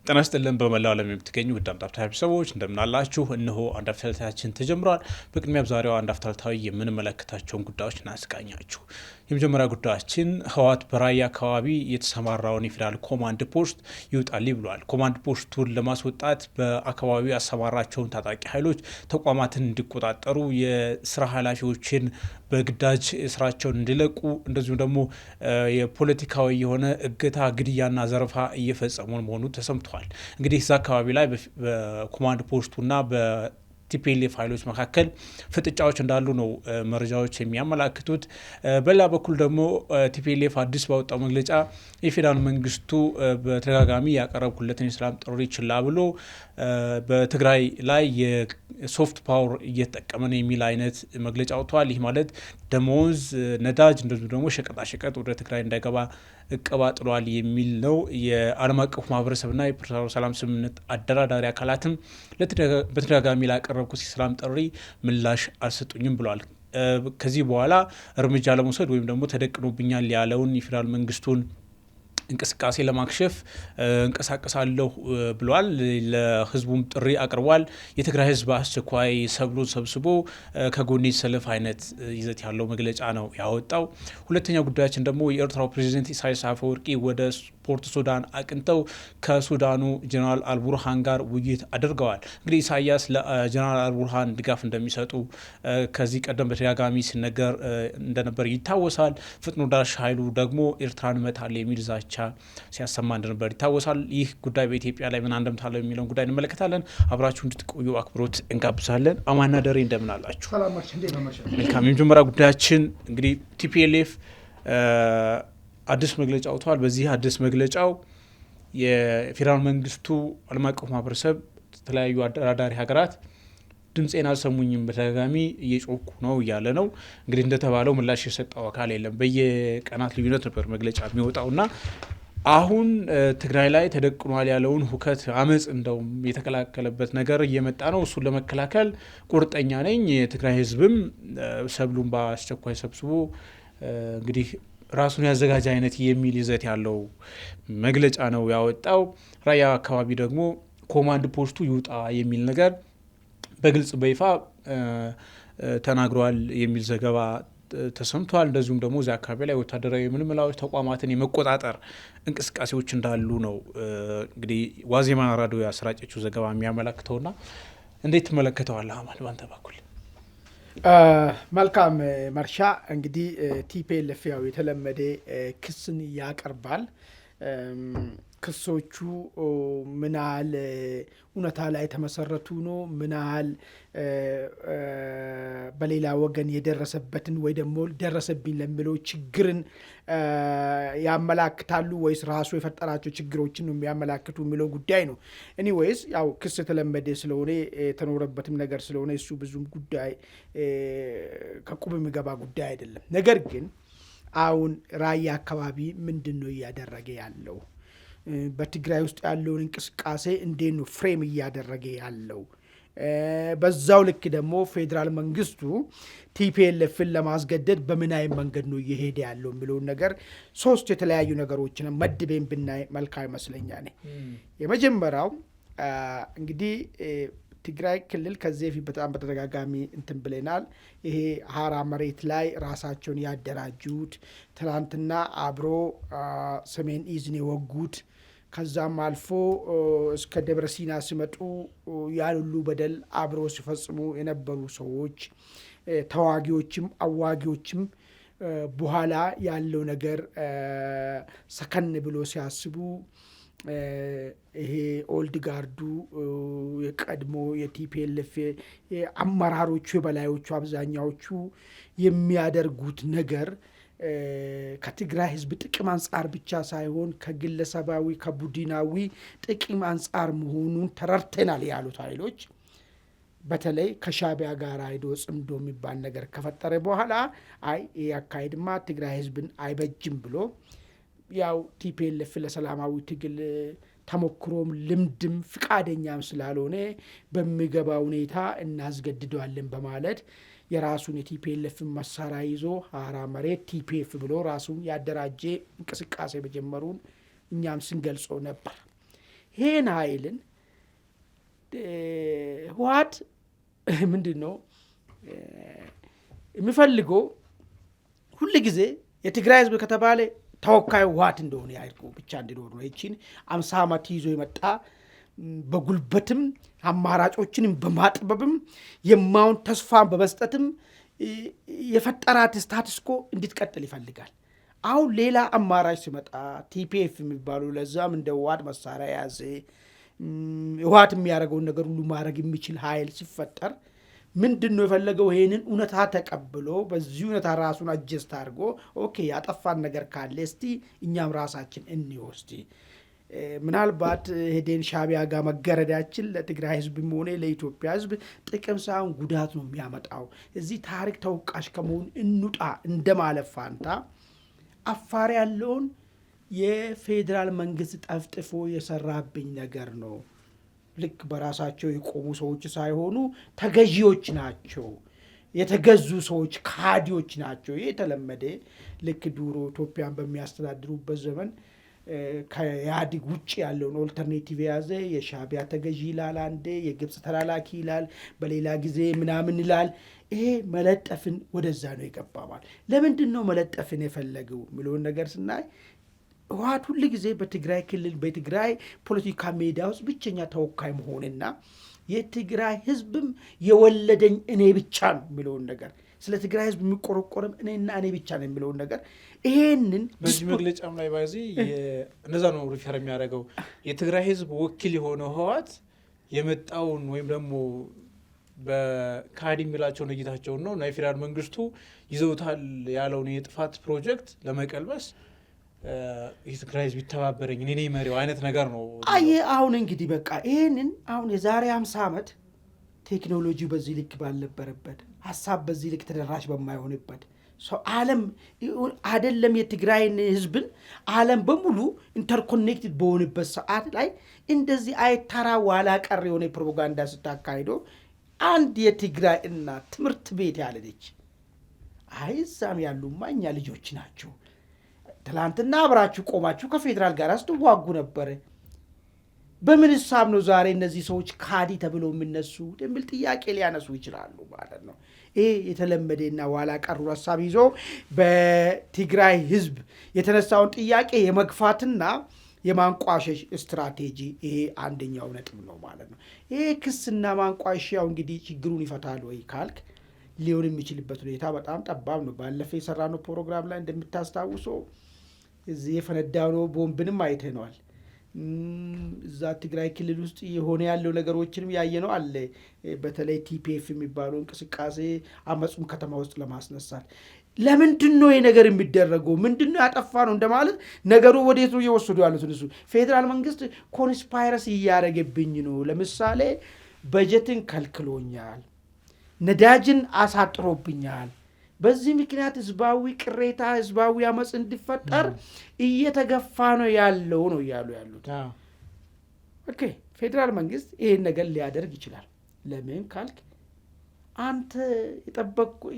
ጤና ይስጥልን በመላው ዓለም የምትገኙ ውድ አንድ አፍታ ቤተሰቦች እንደምን አላችሁ? እነሆ አንድ አፍታችን ተጀምሯል። በቅድሚያ ዛሬው አንድ አፍታዊ የምንመለከታቸውን ጉዳዮች እናስቃኛችሁ። የመጀመሪያ ጉዳያችን ህወሓት በራያ አካባቢ የተሰማራውን የፌዴራል ኮማንድ ፖስት ይውጣል ብሏል። ኮማንድ ፖስቱን ለማስወጣት በአካባቢው ያሰማራቸውን ታጣቂ ኃይሎች ተቋማትን እንዲቆጣጠሩ፣ የስራ ኃላፊዎችን በግዳጅ ስራቸውን እንዲለቁ፣ እንደዚሁም ደግሞ የፖለቲካዊ የሆነ እገታ፣ ግድያና ዘረፋ እየፈጸሙ መሆኑ ተሰምቷል። እንግዲህ እዛ አካባቢ ላይ በኮማንድ ፖስቱና በቲፒኤልኤፍ ኃይሎች መካከል ፍጥጫዎች እንዳሉ ነው መረጃዎች የሚያመላክቱት። በሌላ በኩል ደግሞ ቲፒኤልኤፍ አዲስ ባወጣው መግለጫ የፌዴራል መንግስቱ በተደጋጋሚ ያቀረብኩለትን የሰላም ጥሪ ችላ ብሎ በትግራይ ላይ የሶፍት ፓወር እየተጠቀመ ነው የሚል አይነት መግለጫ አውጥቷል። ይህ ማለት ደሞዝ፣ ነዳጅ እንደዚሁ ደግሞ ሸቀጣሸቀጥ ወደ ትግራይ እንዳይገባ እቀባ ጥሏል የሚል ነው። የዓለም አቀፉ ማህበረሰብና የፕሪቶሪያው ሰላም ስምምነት አደራዳሪ አካላትም በተደጋጋሚ ላቀረብኩት የሰላም ጥሪ ምላሽ አልሰጡኝም ብሏል። ከዚህ በኋላ እርምጃ ለመውሰድ ወይም ደግሞ ተደቅኖብኛል ያለውን የፌዴራል መንግስቱን እንቅስቃሴ ለማክሸፍ እንቀሳቀሳለሁ ብሏል። ለህዝቡም ጥሪ አቅርቧል። የትግራይ ህዝብ አስቸኳይ ሰብሉን ሰብስቦ ከጎኔ ሰልፍ አይነት ይዘት ያለው መግለጫ ነው ያወጣው። ሁለተኛው ጉዳያችን ደግሞ የኤርትራው ፕሬዚደንት ኢሳያስ አፈወርቂ ወደ ፖርት ሱዳን አቅንተው ከሱዳኑ ጀነራል አልቡርሃን ጋር ውይይት አድርገዋል። እንግዲህ ኢሳያስ ለጀነራል አልቡርሃን ድጋፍ እንደሚሰጡ ከዚህ ቀደም በተደጋጋሚ ሲነገር እንደነበር ይታወሳል። ፍጥኖ ደራሽ ኃይሉ ደግሞ ኤርትራን መታል የሚል ዛቻ ሲያሰማ እንደነበር ይታወሳል። ይህ ጉዳይ በኢትዮጵያ ላይ ምን አንድምታ አለው የሚለውን ጉዳይ እንመለከታለን። አብራችሁ እንድትቆዩ አክብሮት እንጋብዛለን። አማና ደሬ እንደምን አላችሁ? መልካም። የመጀመሪያ ጉዳያችን እንግዲህ ቲፒኤልኤፍ አዲስ መግለጫ አውጥተዋል። በዚህ አዲስ መግለጫው የፌዴራል መንግስቱ ዓለም አቀፉ ማህበረሰብ፣ የተለያዩ አደራዳሪ ሀገራት ድምፄን አልሰሙኝም፣ በተደጋጋሚ እየጮኩ ነው እያለ ነው። እንግዲህ እንደተባለው ምላሽ የሰጠው አካል የለም። በየቀናት ልዩነት ነበር መግለጫ የሚወጣውና አሁን ትግራይ ላይ ተደቅኗል ያለውን ሁከት፣ አመፅ እንደውም የተከላከለበት ነገር እየመጣ ነው። እሱን ለመከላከል ቁርጠኛ ነኝ፣ የትግራይ ህዝብም ሰብሉን በአስቸኳይ ሰብስቦ እንግዲህ ራሱን ያዘጋጀ አይነት የሚል ይዘት ያለው መግለጫ ነው ያወጣው። ራያ አካባቢ ደግሞ ኮማንድ ፖስቱ ይውጣ የሚል ነገር በግልጽ በይፋ ተናግረዋል የሚል ዘገባ ተሰምቷል። እንደዚሁም ደግሞ እዚያ አካባቢ ላይ ወታደራዊ ምልመላዎች፣ ተቋማትን የመቆጣጠር እንቅስቃሴዎች እንዳሉ ነው እንግዲህ ዋዜማ ራዲዮ ያሰራጨችው ዘገባ የሚያመላክተውና እንዴት ትመለከተዋለህ አማን ባንተ በኩል? መልካም መርሻ። እንግዲህ ቲፒኤልኤፍ ያው የተለመደ ክስን ያቀርባል። ክሶቹ ምን ያህል እውነታ ላይ የተመሰረቱ ነው፣ ምን ያህል በሌላ ወገን የደረሰበትን ወይ ደግሞ ደረሰብኝ ለሚለው ችግርን ያመላክታሉ ወይስ ራሱ የፈጠራቸው ችግሮችን ነው የሚያመላክቱ የሚለው ጉዳይ ነው። ኤኒዌይስ ያው ክስ የተለመደ ስለሆነ የተኖረበትም ነገር ስለሆነ እሱ ብዙም ጉዳይ ከቁብ የሚገባ ጉዳይ አይደለም። ነገር ግን አሁን ራያ አካባቢ ምንድን ነው እያደረገ ያለው? በትግራይ ውስጥ ያለውን እንቅስቃሴ እንዴት ነው ፍሬም እያደረገ ያለው? በዛው ልክ ደግሞ ፌዴራል መንግስቱ ቲፒኤልኤፍን ለማስገደድ በምን አይነት መንገድ ነው እየሄደ ያለው የሚለውን ነገር ሶስት የተለያዩ ነገሮችን መድቤን ብናይ መልካም ይመስለኛል። የመጀመሪያው እንግዲህ ትግራይ ክልል ከዚህ በፊት በጣም በተደጋጋሚ እንትን ብለናል። ይሄ ሀራ መሬት ላይ ራሳቸውን ያደራጁት ትናንትና አብሮ ሰሜን ኢዝን የወጉት ከዛም አልፎ እስከ ደብረ ሲና ሲመጡ ያሉሉ በደል አብሮ ሲፈጽሙ የነበሩ ሰዎች፣ ተዋጊዎችም አዋጊዎችም በኋላ ያለው ነገር ሰከን ብሎ ሲያስቡ ይሄ ኦልድ ጋርዱ የቀድሞ የቲፒኤልኤፍ አመራሮቹ የበላዮቹ አብዛኛዎቹ የሚያደርጉት ነገር ከትግራይ ህዝብ ጥቅም አንጻር ብቻ ሳይሆን ከግለሰባዊ ከቡድናዊ ጥቅም አንጻር መሆኑን ተረድተናል ያሉት ኃይሎች በተለይ ከሻቢያ ጋር ሄዶ ጽምዶ የሚባል ነገር ከፈጠረ በኋላ አይ ይሄ አካሄድማ ትግራይ ህዝብን አይበጅም ብሎ ያው ቲፒኤልኤፍ ለሰላማዊ ትግል ተሞክሮም ልምድም ፍቃደኛም ስላልሆነ በሚገባ ሁኔታ እናስገድደዋለን በማለት የራሱን የቲፒኤልኤፍ መሳሪያ ይዞ ሀራ መሬት ቲፒኤፍ ብሎ ራሱን ያደራጀ እንቅስቃሴ በጀመሩን እኛም ስንገልጾ ነበር። ይህን ኃይልን ህወሓት ምንድን ነው የሚፈልገው? ሁል ጊዜ የትግራይ ህዝብ ከተባለ ተወካዩ ህወሓት እንደሆነ ያድርጉ ብቻ እንዲኖር ነው። ይቺን 50 ዓመት ይዞ የመጣ በጉልበትም አማራጮችንም በማጥበብም የማውን ተስፋን በመስጠትም የፈጠራት ስታትስኮ እንድትቀጥል ይፈልጋል። አሁን ሌላ አማራጭ ሲመጣ ቲፒኤፍ የሚባሉ ለዛም እንደ ህወሓት መሳሪያ የያዘ ህወሓት የሚያደርገውን ነገር ሁሉ ማድረግ የሚችል ኃይል ሲፈጠር ምንድን ነው የፈለገው? ይህንን እውነታ ተቀብሎ በዚህ እውነታ ራሱን አጀስት አድርጎ ኦኬ ያጠፋን ነገር ካለ እስቲ እኛም ራሳችን እንወስድ። ምናልባት ሄደን ሻዕቢያ ጋር መገረዳችን ለትግራይ ህዝብም ሆነ ለኢትዮጵያ ህዝብ ጥቅም ሳይሆን ጉዳት ነው የሚያመጣው። እዚህ ታሪክ ተወቃሽ ከመሆን እንውጣ እንደማለት ፋንታ አፋር ያለውን የፌዴራል መንግስት ጠፍጥፎ የሰራብኝ ነገር ነው። ልክ በራሳቸው የቆሙ ሰዎች ሳይሆኑ ተገዢዎች ናቸው፣ የተገዙ ሰዎች ካዲዎች ናቸው። ይህ የተለመደ ልክ ዱሮ ኢትዮጵያን በሚያስተዳድሩበት ዘመን ከኢህአዴግ ውጭ ያለውን ኦልተርኔቲቭ የያዘ የሻዕቢያ ተገዢ ይላል፣ አንዴ የግብፅ ተላላኪ ይላል፣ በሌላ ጊዜ ምናምን ይላል። ይሄ መለጠፍን ወደዛ ነው የገባማል። ለምንድን ነው መለጠፍን የፈለገው የሚለውን ነገር ስናይ ህወሓት ሁል ጊዜ በትግራይ ክልል በትግራይ ፖለቲካ ሜዳ ውስጥ ብቸኛ ተወካይ መሆንና የትግራይ ህዝብም የወለደኝ እኔ ብቻ ነው የሚለውን ነገር ስለ ትግራይ ህዝብ የሚቆረቆርም እኔና እኔ ብቻ ነው የሚለውን ነገር ይሄንን በዚህ መግለጫም ላይ ባይዚ እነዛ ነው ሪፈር የሚያደርገው። የትግራይ ህዝብ ወኪል የሆነው ህወሓት የመጣውን ወይም ደግሞ በካዲ የሚላቸውን እይታቸውን ነው እና የፌዴራል መንግስቱ ይዘውታል ያለውን የጥፋት ፕሮጀክት ለመቀልበስ የትግራይ ህዝብ ይተባበረኝ እኔ መሪው አይነት ነገር ነው። አሁን እንግዲህ በቃ ይህንን አሁን የዛሬ 50 ዓመት ቴክኖሎጂ በዚህ ልክ ባልነበረበት፣ ሀሳብ በዚህ ልክ ተደራሽ በማይሆንበት ሰው ዓለም አይደለም የትግራይን ህዝብን ዓለም በሙሉ ኢንተርኮኔክትድ በሆንበት ሰዓት ላይ እንደዚህ አይተራ ዋላ ቀር የሆነ ፕሮፓጋንዳ ስታካሂዶ አንድ የትግራይ እናት ትምህርት ቤት ያለች አይዛም ያሉማ እኛ ልጆች ናቸው፣ ትላንትና አብራችሁ ቆማችሁ ከፌዴራል ጋር ስትዋጉ ነበር፣ በምን ሂሳብ ነው ዛሬ እነዚህ ሰዎች ካዲ ተብለው የሚነሱ የሚል ጥያቄ ሊያነሱ ይችላሉ ማለት ነው። ይሄ የተለመደና ዋላ ቀሩ ሀሳብ ይዞ በትግራይ ህዝብ የተነሳውን ጥያቄ የመግፋትና የማንቋሸሽ ስትራቴጂ ይሄ አንደኛው ነጥብ ነው ማለት ነው። ይሄ ክስና ማንቋሸሻው እንግዲህ ችግሩን ይፈታል ወይ ካልክ ሊሆን የሚችልበት ሁኔታ በጣም ጠባብ ነው። ባለፈ የሰራነው ፕሮግራም ላይ እንደምታስታውሰው እዚህ የፈነዳው ነው ቦምብንም አይተነዋል። እዛ ትግራይ ክልል ውስጥ የሆነ ያለው ነገሮችንም ያየነው አለ። በተለይ ቲፒኤፍ የሚባለው እንቅስቃሴ አመፁም ከተማ ውስጥ ለማስነሳት ለምንድን ነው ይሄ ነገር የሚደረገው? ምንድን ነው ያጠፋ ነው እንደማለት ነገሩ ወዴት ነው እየወሰዱ ያሉት? እሱ ፌዴራል መንግስት ኮንስፓይረሲ እያደረገብኝ ነው፣ ለምሳሌ በጀትን ከልክሎኛል፣ ነዳጅን አሳጥሮብኛል፣ በዚህ ምክንያት ህዝባዊ ቅሬታ ህዝባዊ አመፅ እንዲፈጠር እየተገፋ ነው ያለው ነው እያሉ ያሉት። ኦኬ ፌዴራል መንግስት ይሄን ነገር ሊያደርግ ይችላል። ለምን ካልክ አንተ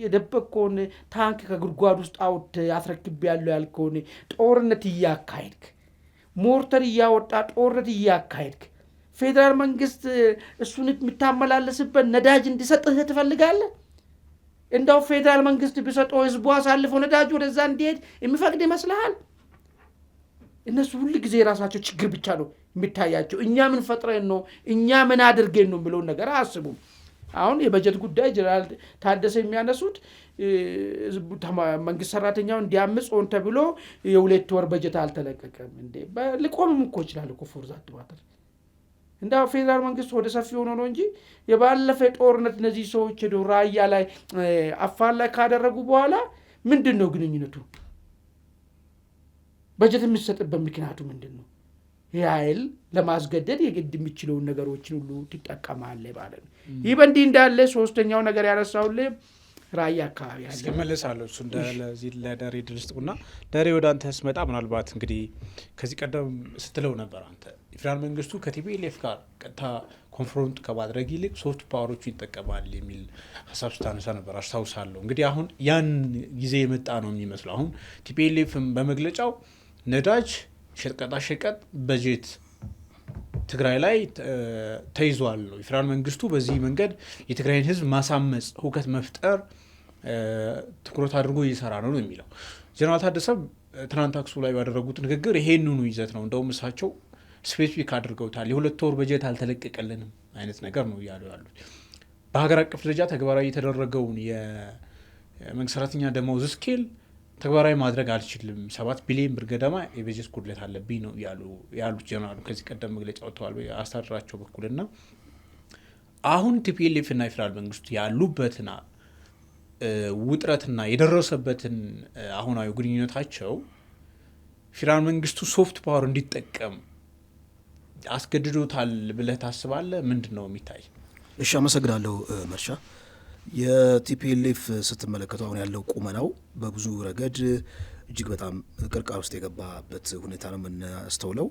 የደበቅከውን ታንክ ከጉድጓድ ውስጥ አውጥ አስረክብ ያለው ያልከውን ጦርነት እያካሄድክ ሞርተር እያወጣ ጦርነት እያካሄድክ ፌዴራል መንግስት እሱን የምታመላለስበት ነዳጅ እንዲሰጥህ ትፈልጋለህ? እንደው ፌዴራል መንግስት ቢሰጠው ህዝቡ አሳልፎ ነዳጅ ወደዛ እንዲሄድ የሚፈቅድ ይመስልሃል? እነሱ ሁሉ ጊዜ የራሳቸው ችግር ብቻ ነው የሚታያቸው። እኛ ምን ፈጥረን ነው እኛ ምን አድርገን ነው የሚለውን ነገር አያስቡም። አሁን የበጀት ጉዳይ ጀነራል ታደሰ የሚያነሱት መንግስት ሰራተኛው እንዲያምጽ ሆን ተብሎ የ2 ወር በጀት አልተለቀቀም እንዴ? ልቆምም እኮ ይችላል እኮ ፎርዛት ባተር እንዳ ፌዴራል መንግስት ወደ ሰፊ ሆኖ ነው እንጂ የባለፈ ጦርነት እነዚህ ሰዎች ሄዶ ራያ ላይ አፋር ላይ ካደረጉ በኋላ ምንድን ነው ግንኙነቱ? በጀት የሚሰጥበት ምክንያቱ ምንድን ነው? ያይል ለማስገደድ የግድ የሚችለውን ነገሮችን ሁሉ ትጠቀማለህ ማለት ነው። ይህ በእንዲህ እንዳለ ሶስተኛው ነገር ያነሳውልህ ራያ አካባቢ ያለ እስከመለሳለሁ እሱ እንደዚህ ለደሬ ድልስጥቁና ደሬ ወደ አንተ ስመጣ ምናልባት እንግዲህ ከዚህ ቀደም ስትለው ነበር አንተ የፌዴራል መንግስቱ ከቲፒኤልኤፍ ጋር ቀጥታ ኮንፍሮንት ከማድረግ ይልቅ ሶፍት ፓወሮቹ ይጠቀማል የሚል ሀሳብ ስታነሳ ነበር አስታውሳለሁ። እንግዲህ አሁን ያን ጊዜ የመጣ ነው የሚመስለው። አሁን ቲፒኤልኤፍ በመግለጫው ነዳጅ ሸቀጣ ሸቀጥ በጀት ትግራይ ላይ ተይዟል ነው። የፌዴራል መንግስቱ በዚህ መንገድ የትግራይን ህዝብ ማሳመጽ፣ ሁከት መፍጠር ትኩረት አድርጎ እየሰራ ነው የሚለው ጀነራል ታደሰ ትናንት አክሱ ላይ ባደረጉት ንግግር ይሄንኑ ይዘት ነው እንደውም እሳቸው ስፔሲፊክ አድርገውታል። የ2 ወር በጀት አልተለቀቀልንም አይነት ነገር ነው እያሉ ያሉት። በሀገር አቀፍ ደረጃ ተግባራዊ የተደረገውን የመንግስት ሰራተኛ ደመወዝ ስኬል ተግባራዊ ማድረግ አልችልም፣ 7 ቢሊዮን ብር ገደማ የበጀት ጉድለት አለብኝ ነው ያሉት ጀነራሉ። ከዚህ ቀደም መግለጫ ወጥተዋል በአስተዳደራቸው በኩልና አሁን ቲፒኤልኤፍ እና የፌዴራል መንግስቱ ያሉበትና ውጥረትና የደረሰበትን አሁናዊ ግንኙነታቸው ፌዴራል መንግስቱ ሶፍት ፓወር እንዲጠቀም አስገድዶታል ብለህ ታስባለህ? ምንድን ነው የሚታይ? እሺ፣ አመሰግናለሁ መርሻ። የቲፒኤልኤፍ ስትመለከተው አሁን ያለው ቁመናው በብዙ ረገድ እጅግ በጣም ቅርቃር ውስጥ የገባበት ሁኔታ ነው የምናስተውለው።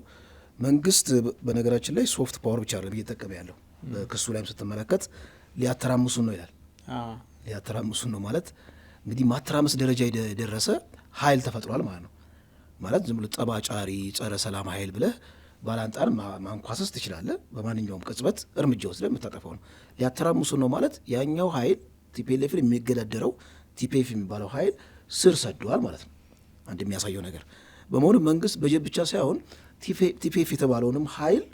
መንግስት በነገራችን ላይ ሶፍት ፓወር ብቻ አይደለም እየጠቀመ ያለው። በክሱ ላይም ስትመለከት ሊያተራምሱን ነው ይላል። ሊያተራምሱን ነው ማለት እንግዲህ ማተራመስ ደረጃ የደረሰ ኃይል ተፈጥሯል ማለት ነው። ማለት ዝም ብሎ ጠባጫሪ ጸረ ሰላም ኃይል ብለህ ባላንጣን ማንኳሰስ ትችላለህ። በማንኛውም ቅጽበት እርምጃ ወስደህ የምታጠፈው ነው። ሊያተራምሱን ነው ማለት ያኛው ኃይል ቲፒኤልኤፍን የሚገዳደረው ቲፒኤፍ የሚባለው ኃይል ስር ሰደዋል ማለት ነው። አንድ የሚያሳየው ነገር በመሆኑ መንግስት በጀት ብቻ ሳይሆን ቲፒኤፍ የተባለውንም ኃይል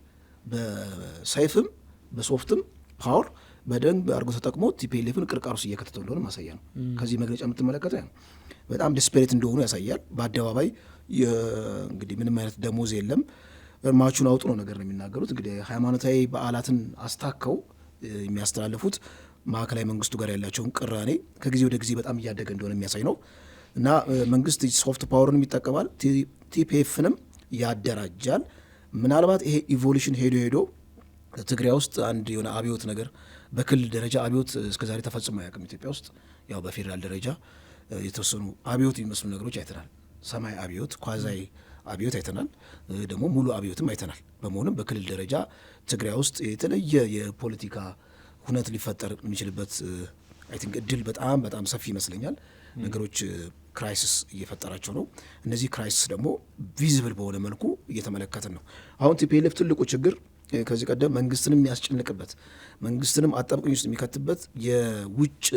በሰይፍም በሶፍትም ፓወር በደንብ አድርጎ ተጠቅሞ ቲፒኤልኤፍን ቅርቃር ውስጥ እየከተተው እንደሆነ ማሳያ ነው። ከዚህ መግለጫ የምትመለከተው በጣም ዲስፔሬት እንደሆኑ ያሳያል። በአደባባይ እንግዲህ ምንም አይነት ደሞዝ የለም እርማችሁን አውጡ ነው ነገር ነው የሚናገሩት። እንግዲህ ሃይማኖታዊ በዓላትን አስታከው የሚያስተላልፉት ማዕከላዊ መንግስቱ ጋር ያላቸውን ቅራኔ ከጊዜ ወደ ጊዜ በጣም እያደገ እንደሆነ የሚያሳይ ነው እና መንግስት ሶፍት ፓወርንም ይጠቀማል፣ ቲፒኤፍንም ያደራጃል። ምናልባት ይሄ ኢቮሉሽን ሄዶ ትግራይ ውስጥ አንድ የሆነ አብዮት ነገር በክልል ደረጃ አብዮት እስከዛሬ ተፈጽሞ አያውቅም ኢትዮጵያ ውስጥ። ያው በፌዴራል ደረጃ የተወሰኑ አብዮት የሚመስሉ ነገሮች አይተናል። ሰማይ አብዮት፣ ኳዛይ አብዮት አይተናል። ደግሞ ሙሉ አብዮትም አይተናል። በመሆኑም በክልል ደረጃ ትግራይ ውስጥ የተለየ የፖለቲካ ሁነት ሊፈጠር የሚችልበት አይ ቲንክ እድል በጣም በጣም ሰፊ ይመስለኛል። ነገሮች ክራይሲስ እየፈጠራቸው ነው። እነዚህ ክራይሲስ ደግሞ ቪዚብል በሆነ መልኩ እየተመለከትን ነው። አሁን ቲፒኤልኤፍ ትልቁ ችግር ከዚህ ቀደም መንግስትንም የሚያስጨንቅበት መንግስትንም አጣብቅኝ ውስጥ የሚከትበት የውጭ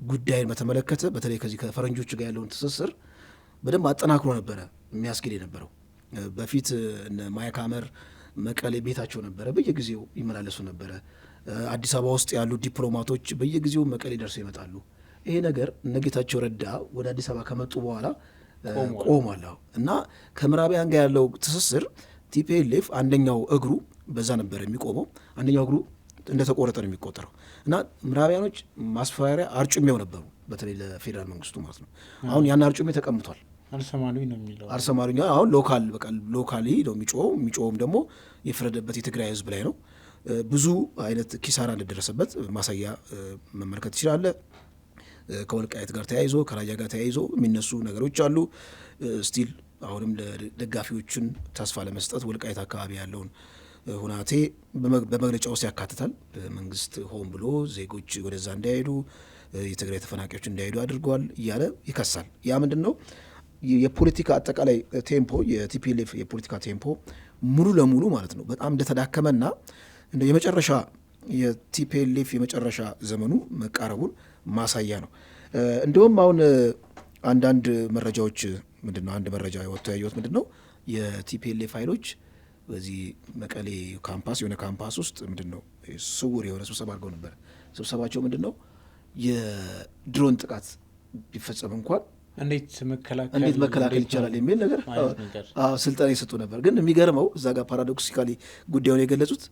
ጉዳይን በተመለከተ በተለይ ከዚህ ከፈረንጆች ጋር ያለውን ትስስር በደንብ አጠናክሮ ነበረ የሚያስኬድ የነበረው። በፊት ማይክ ሐመር መቀሌ ቤታቸው ነበረ፣ በየጊዜው ይመላለሱ ነበረ። አዲስ አበባ ውስጥ ያሉ ዲፕሎማቶች በየጊዜው መቀሌ ደርሰው ይመጣሉ። ይሄ ነገር እነ ጌታቸው ረዳ ወደ አዲስ አበባ ከመጡ በኋላ ቆሟል እና ከምዕራባውያን ጋር ያለው ትስስር ቲፒኤልኤፍ አንደኛው እግሩ በዛ ነበር የሚቆመው፣ አንደኛው እግሩ እንደተቆረጠ ነው የሚቆጠረው እና ምዕራባውያኖች ማስፈራሪያ አርጩሜው ነበሩ፣ በተለይ ለፌዴራል መንግስቱ ማለት ነው። አሁን ያን አርጩሜ ተቀምጧል። አልሰማሉኝ ነው የሚለው አልሰማሉኝ። አሁን ሎካሊ ነው የሚጮኸውም ደግሞ የፈረደበት የትግራይ ህዝብ ላይ ነው። ብዙ አይነት ኪሳራ እንደደረሰበት ማሳያ መመልከት ትችላለህ። ከወልቃየት ጋር ተያይዞ ከራያ ጋር ተያይዞ የሚነሱ ነገሮች አሉ። ስቲል አሁንም ለደጋፊዎችን ተስፋ ለመስጠት ወልቃየት አካባቢ ያለውን ሁናቴ በመግለጫ ውስጥ ያካትታል። መንግስት ሆን ብሎ ዜጎች ወደዛ እንዳይሄዱ፣ የትግራይ ተፈናቃዮች እንዳይሄዱ አድርገዋል እያለ ይከሳል። ያ ምንድን ነው የፖለቲካ አጠቃላይ ቴምፖ፣ የቲፒኤልኤፍ የፖለቲካ ቴምፖ ሙሉ ለሙሉ ማለት ነው በጣም እንደተዳከመና የመጨረሻ የቲፒኤልኤፍ የመጨረሻ ዘመኑ መቃረቡን ማሳያ ነው። እንዲሁም አሁን አንዳንድ መረጃዎች ምንድን ነው አንድ መረጃ ወጥቶ ያየሁት ምንድን ነው የቲፒኤልኤፍ ኃይሎች በዚህ መቀሌ ካምፓስ የሆነ ካምፓስ ውስጥ ምንድን ነው ስውር የሆነ ስብሰባ አድርገው ነበር። ስብሰባቸው ምንድን ነው የድሮን ጥቃት ቢፈጸም እንኳን እንዴት መከላከል ይቻላል የሚል ነገር ስልጠና የሰጡ ነበር። ግን የሚገርመው እዛ ጋር ፓራዶክሲካሊ ጉዳዩን የገለጹት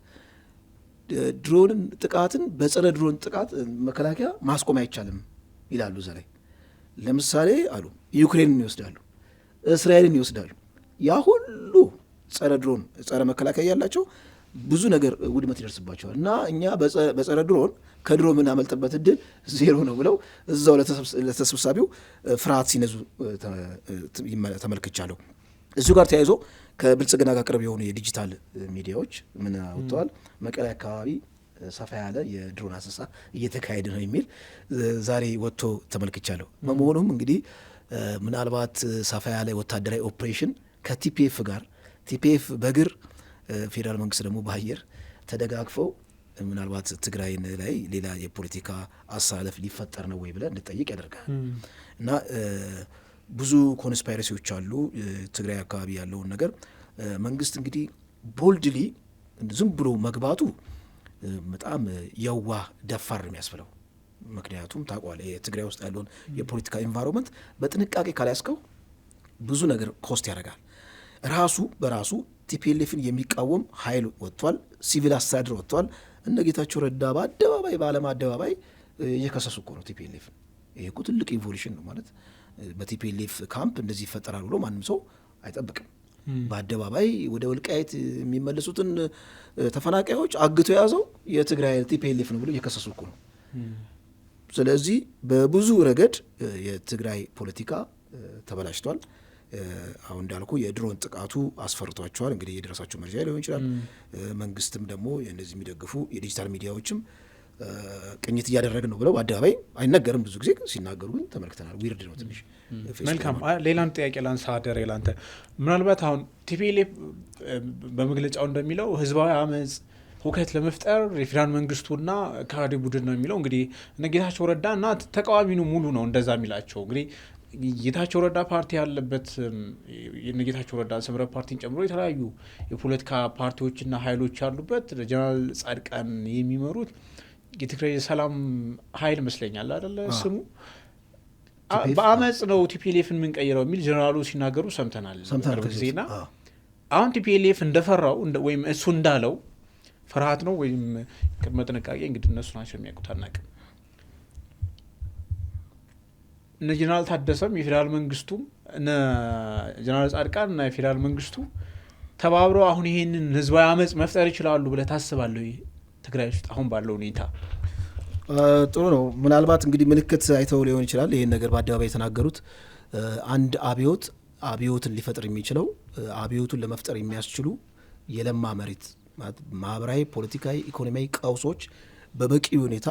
ድሮንን ጥቃትን በጸረ ድሮን ጥቃት መከላከያ ማስቆም አይቻልም ይላሉ። እዛ ላይ ለምሳሌ አሉ ዩክሬንን ይወስዳሉ፣ እስራኤልን ይወስዳሉ። ያ ሁሉ ጸረ ድሮን ጸረ መከላከያ ያላቸው ብዙ ነገር ውድመት ይደርስባቸዋል እና እኛ በጸረ ድሮን ከድሮ የምናመልጥበት እድል ዜሮ ነው ብለው እዛው ለተሰብሳቢው ፍርሃት ሲነዙ ተመልክቻለሁ። እዚሁ ጋር ተያይዞ ከብልጽግና ጋር ቅርብ የሆኑ የዲጂታል ሚዲያዎች ምን አውጥተዋል? መቀሌ አካባቢ ሰፋ ያለ የድሮን አሰሳ እየተካሄደ ነው የሚል ዛሬ ወጥቶ ተመልክቻለሁ። በመሆኑም እንግዲህ ምናልባት ሰፋ ያለ ወታደራዊ ኦፕሬሽን ከቲፒኤፍ ጋር ቲፒኤፍ በእግር ፌዴራል መንግስት ደግሞ በአየር ተደጋግፈው ምናልባት ትግራይን ላይ ሌላ የፖለቲካ አሳለፍ ሊፈጠር ነው ወይ ብለን እንድጠይቅ ያደርጋል። እና ብዙ ኮንስፓይረሲዎች አሉ ትግራይ አካባቢ ያለውን ነገር መንግስት እንግዲህ ቦልድሊ ዝም ብሎ መግባቱ በጣም የዋህ ደፋር ነው የሚያስብለው። ምክንያቱም ታውቀዋለህ የትግራይ ውስጥ ያለውን የፖለቲካ ኢንቫይሮንመንት በጥንቃቄ ካልያዝከው ብዙ ነገር ኮስት ያደርጋል። ራሱ በራሱ ቲፒኤልኤፍን የሚቃወም ኃይል ወጥቷል፣ ሲቪል አስተዳደር ወጥቷል። እነ ጌታቸው ረዳ በአደባባይ በዓለም አደባባይ እየከሰሱ እኮ ነው ቲፒኤልኤፍን። ይሄ እኮ ትልቅ ኢንቮሉሽን ነው ማለት በቲፒኤልኤፍ ካምፕ እንደዚህ ይፈጠራል ብሎ ማንም ሰው አይጠብቅም። በአደባባይ ወደ ወልቃይት የሚመለሱትን ተፈናቃዮች አግቶ የያዘው የትግራይ ቲፒኤልኤፍ ነው ብሎ እየከሰሱ እኮ ነው። ስለዚህ በብዙ ረገድ የትግራይ ፖለቲካ ተበላሽቷል። አሁን እንዳልኩ የድሮን ጥቃቱ አስፈርቷቸዋል። እንግዲህ የደረሳቸው መረጃ ሊሆን ይችላል። መንግስትም ደግሞ እነዚህ የሚደግፉ የዲጂታል ሚዲያዎችም ቅኝት እያደረግን ነው ብለው በአደባባይ አይነገርም፣ ብዙ ጊዜ ሲናገሩ ግን ተመልክተናል። ዊርድ ነው ትንሽ። መልካም ሌላን ጥያቄ ላንሳ ደሬ ላንተ። ምናልባት አሁን ቲፒኤልኤፍ በመግለጫው እንደሚለው ህዝባዊ አመፅ ሁከት ለመፍጠር የፌዴራል መንግስቱና ከሃዲ ቡድን ነው የሚለው። እንግዲህ እነ ጌታቸው ረዳ እና ተቃዋሚ ነው ሙሉ ነው እንደዛ የሚላቸው። እንግዲህ ጌታቸው ረዳ ፓርቲ ያለበት የጌታቸው ረዳ ስምረት ፓርቲን ጨምሮ የተለያዩ የፖለቲካ ፓርቲዎችና ኃይሎች ያሉበት ጀነራል ጻድቃን የሚመሩት የትግራይ የሰላም ኃይል መስለኛል አይደለ ስሙ። በአመፅ ነው ቲፒኤልኤፍን የምንቀይረው የሚል ጀነራሉ ሲናገሩ ሰምተናል ቅርብ ጊዜና አሁን ቲፒኤልኤፍ እንደፈራው ወይም እሱ እንዳለው ፍርሃት ነው ወይም ቅድመ ጥንቃቄ እንግዲህ እነሱ ናቸው የሚያውቁት አናውቅም። እነ ጀነራል ታደሰም የፌዴራል መንግስቱም እነ ጀነራል ጻድቃን እና የፌዴራል መንግስቱ ተባብረው አሁን ይሄንን ህዝባዊ አመፅ መፍጠር ይችላሉ ብለህ ታስባለህ? ትግራይ ውስጥ አሁን ባለው ሁኔታ ጥሩ ነው። ምናልባት እንግዲህ ምልክት አይተው ሊሆን ይችላል ይህን ነገር በአደባባይ የተናገሩት። አንድ አብዮትን ሊፈጥር የሚችለው አብዮቱን ለመፍጠር የሚያስችሉ የለማ መሬት ማህበራዊ፣ ፖለቲካዊ፣ ኢኮኖሚያዊ ቀውሶች በበቂ ሁኔታ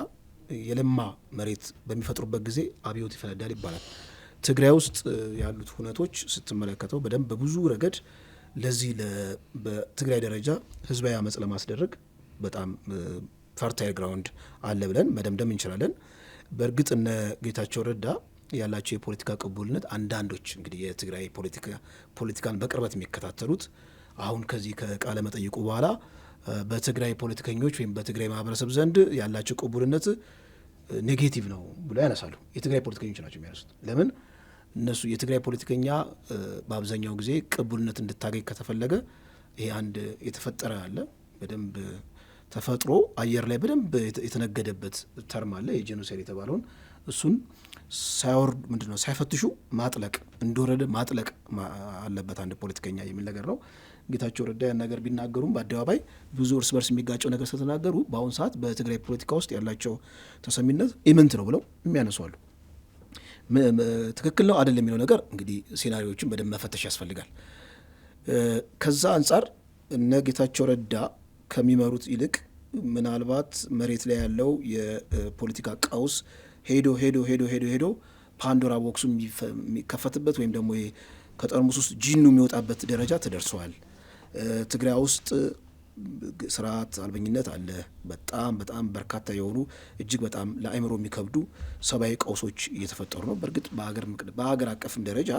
የለማ መሬት በሚፈጥሩበት ጊዜ አብዮት ይፈነዳል ይባላል። ትግራይ ውስጥ ያሉት ሁነቶች ስትመለከተው በደንብ በብዙ ረገድ ለዚህ በትግራይ ደረጃ ህዝባዊ አመፅ ለማስደረግ በጣም ፈርታይል ግራውንድ አለ ብለን መደምደም እንችላለን። በእርግጥ እነ ጌታቸው ረዳ ያላቸው የፖለቲካ ቅቡልነት አንዳንዶች እንግዲህ የትግራይ ፖለቲካን በቅርበት የሚከታተሉት አሁን ከዚህ ከቃለ መጠይቁ በኋላ በትግራይ ፖለቲከኞች ወይም በትግራይ ማህበረሰብ ዘንድ ያላቸው ቅቡልነት ኔጌቲቭ ነው ብሎ ያነሳሉ። የትግራይ ፖለቲከኞች ናቸው የሚያነሱት። ለምን እነሱ የትግራይ ፖለቲከኛ በአብዛኛው ጊዜ ቅቡልነት እንድታገኝ ከተፈለገ ይሄ አንድ የተፈጠረ አለ በደንብ ተፈጥሮ አየር ላይ በደንብ የተነገደበት ተርም አለ የጄኖሳይድ የተባለውን እሱን ሳይወርድ ምንድነው ሳይፈትሹ ማጥለቅ እንደወረደ ማጥለቅ አለበት አንድ ፖለቲከኛ የሚል ነገር ነው። ጌታቸው ረዳ ያን ነገር ቢናገሩም በአደባባይ ብዙ እርስ በርስ የሚጋጨው ነገር ስለተናገሩ በአሁኑ ሰዓት በትግራይ ፖለቲካ ውስጥ ያላቸው ተሰሚነት ኢምንት ነው ብለው የሚያነሷሉ። ትክክል ነው አይደለም የሚለው ነገር እንግዲህ ሴናሪዎችን በደንብ መፈተሽ ያስፈልጋል። ከዛ አንጻር እነ ጌታቸው ረዳ ከሚመሩት ይልቅ ምናልባት መሬት ላይ ያለው የፖለቲካ ቀውስ ሄዶ ፓንዶራ ቦክሱ የሚከፈትበት ወይም ደግሞ ከጠርሙስ ውስጥ ጂኑ የሚወጣበት ደረጃ ተደርሰዋል። ትግራይ ውስጥ ስርዓት አልበኝነት አለ። በጣም በርካታ የሆኑ እጅግ በጣም ለአእምሮ የሚከብዱ ሰብአዊ ቀውሶች እየተፈጠሩ ነው። በእርግጥ በሀገር አቀፍም ደረጃ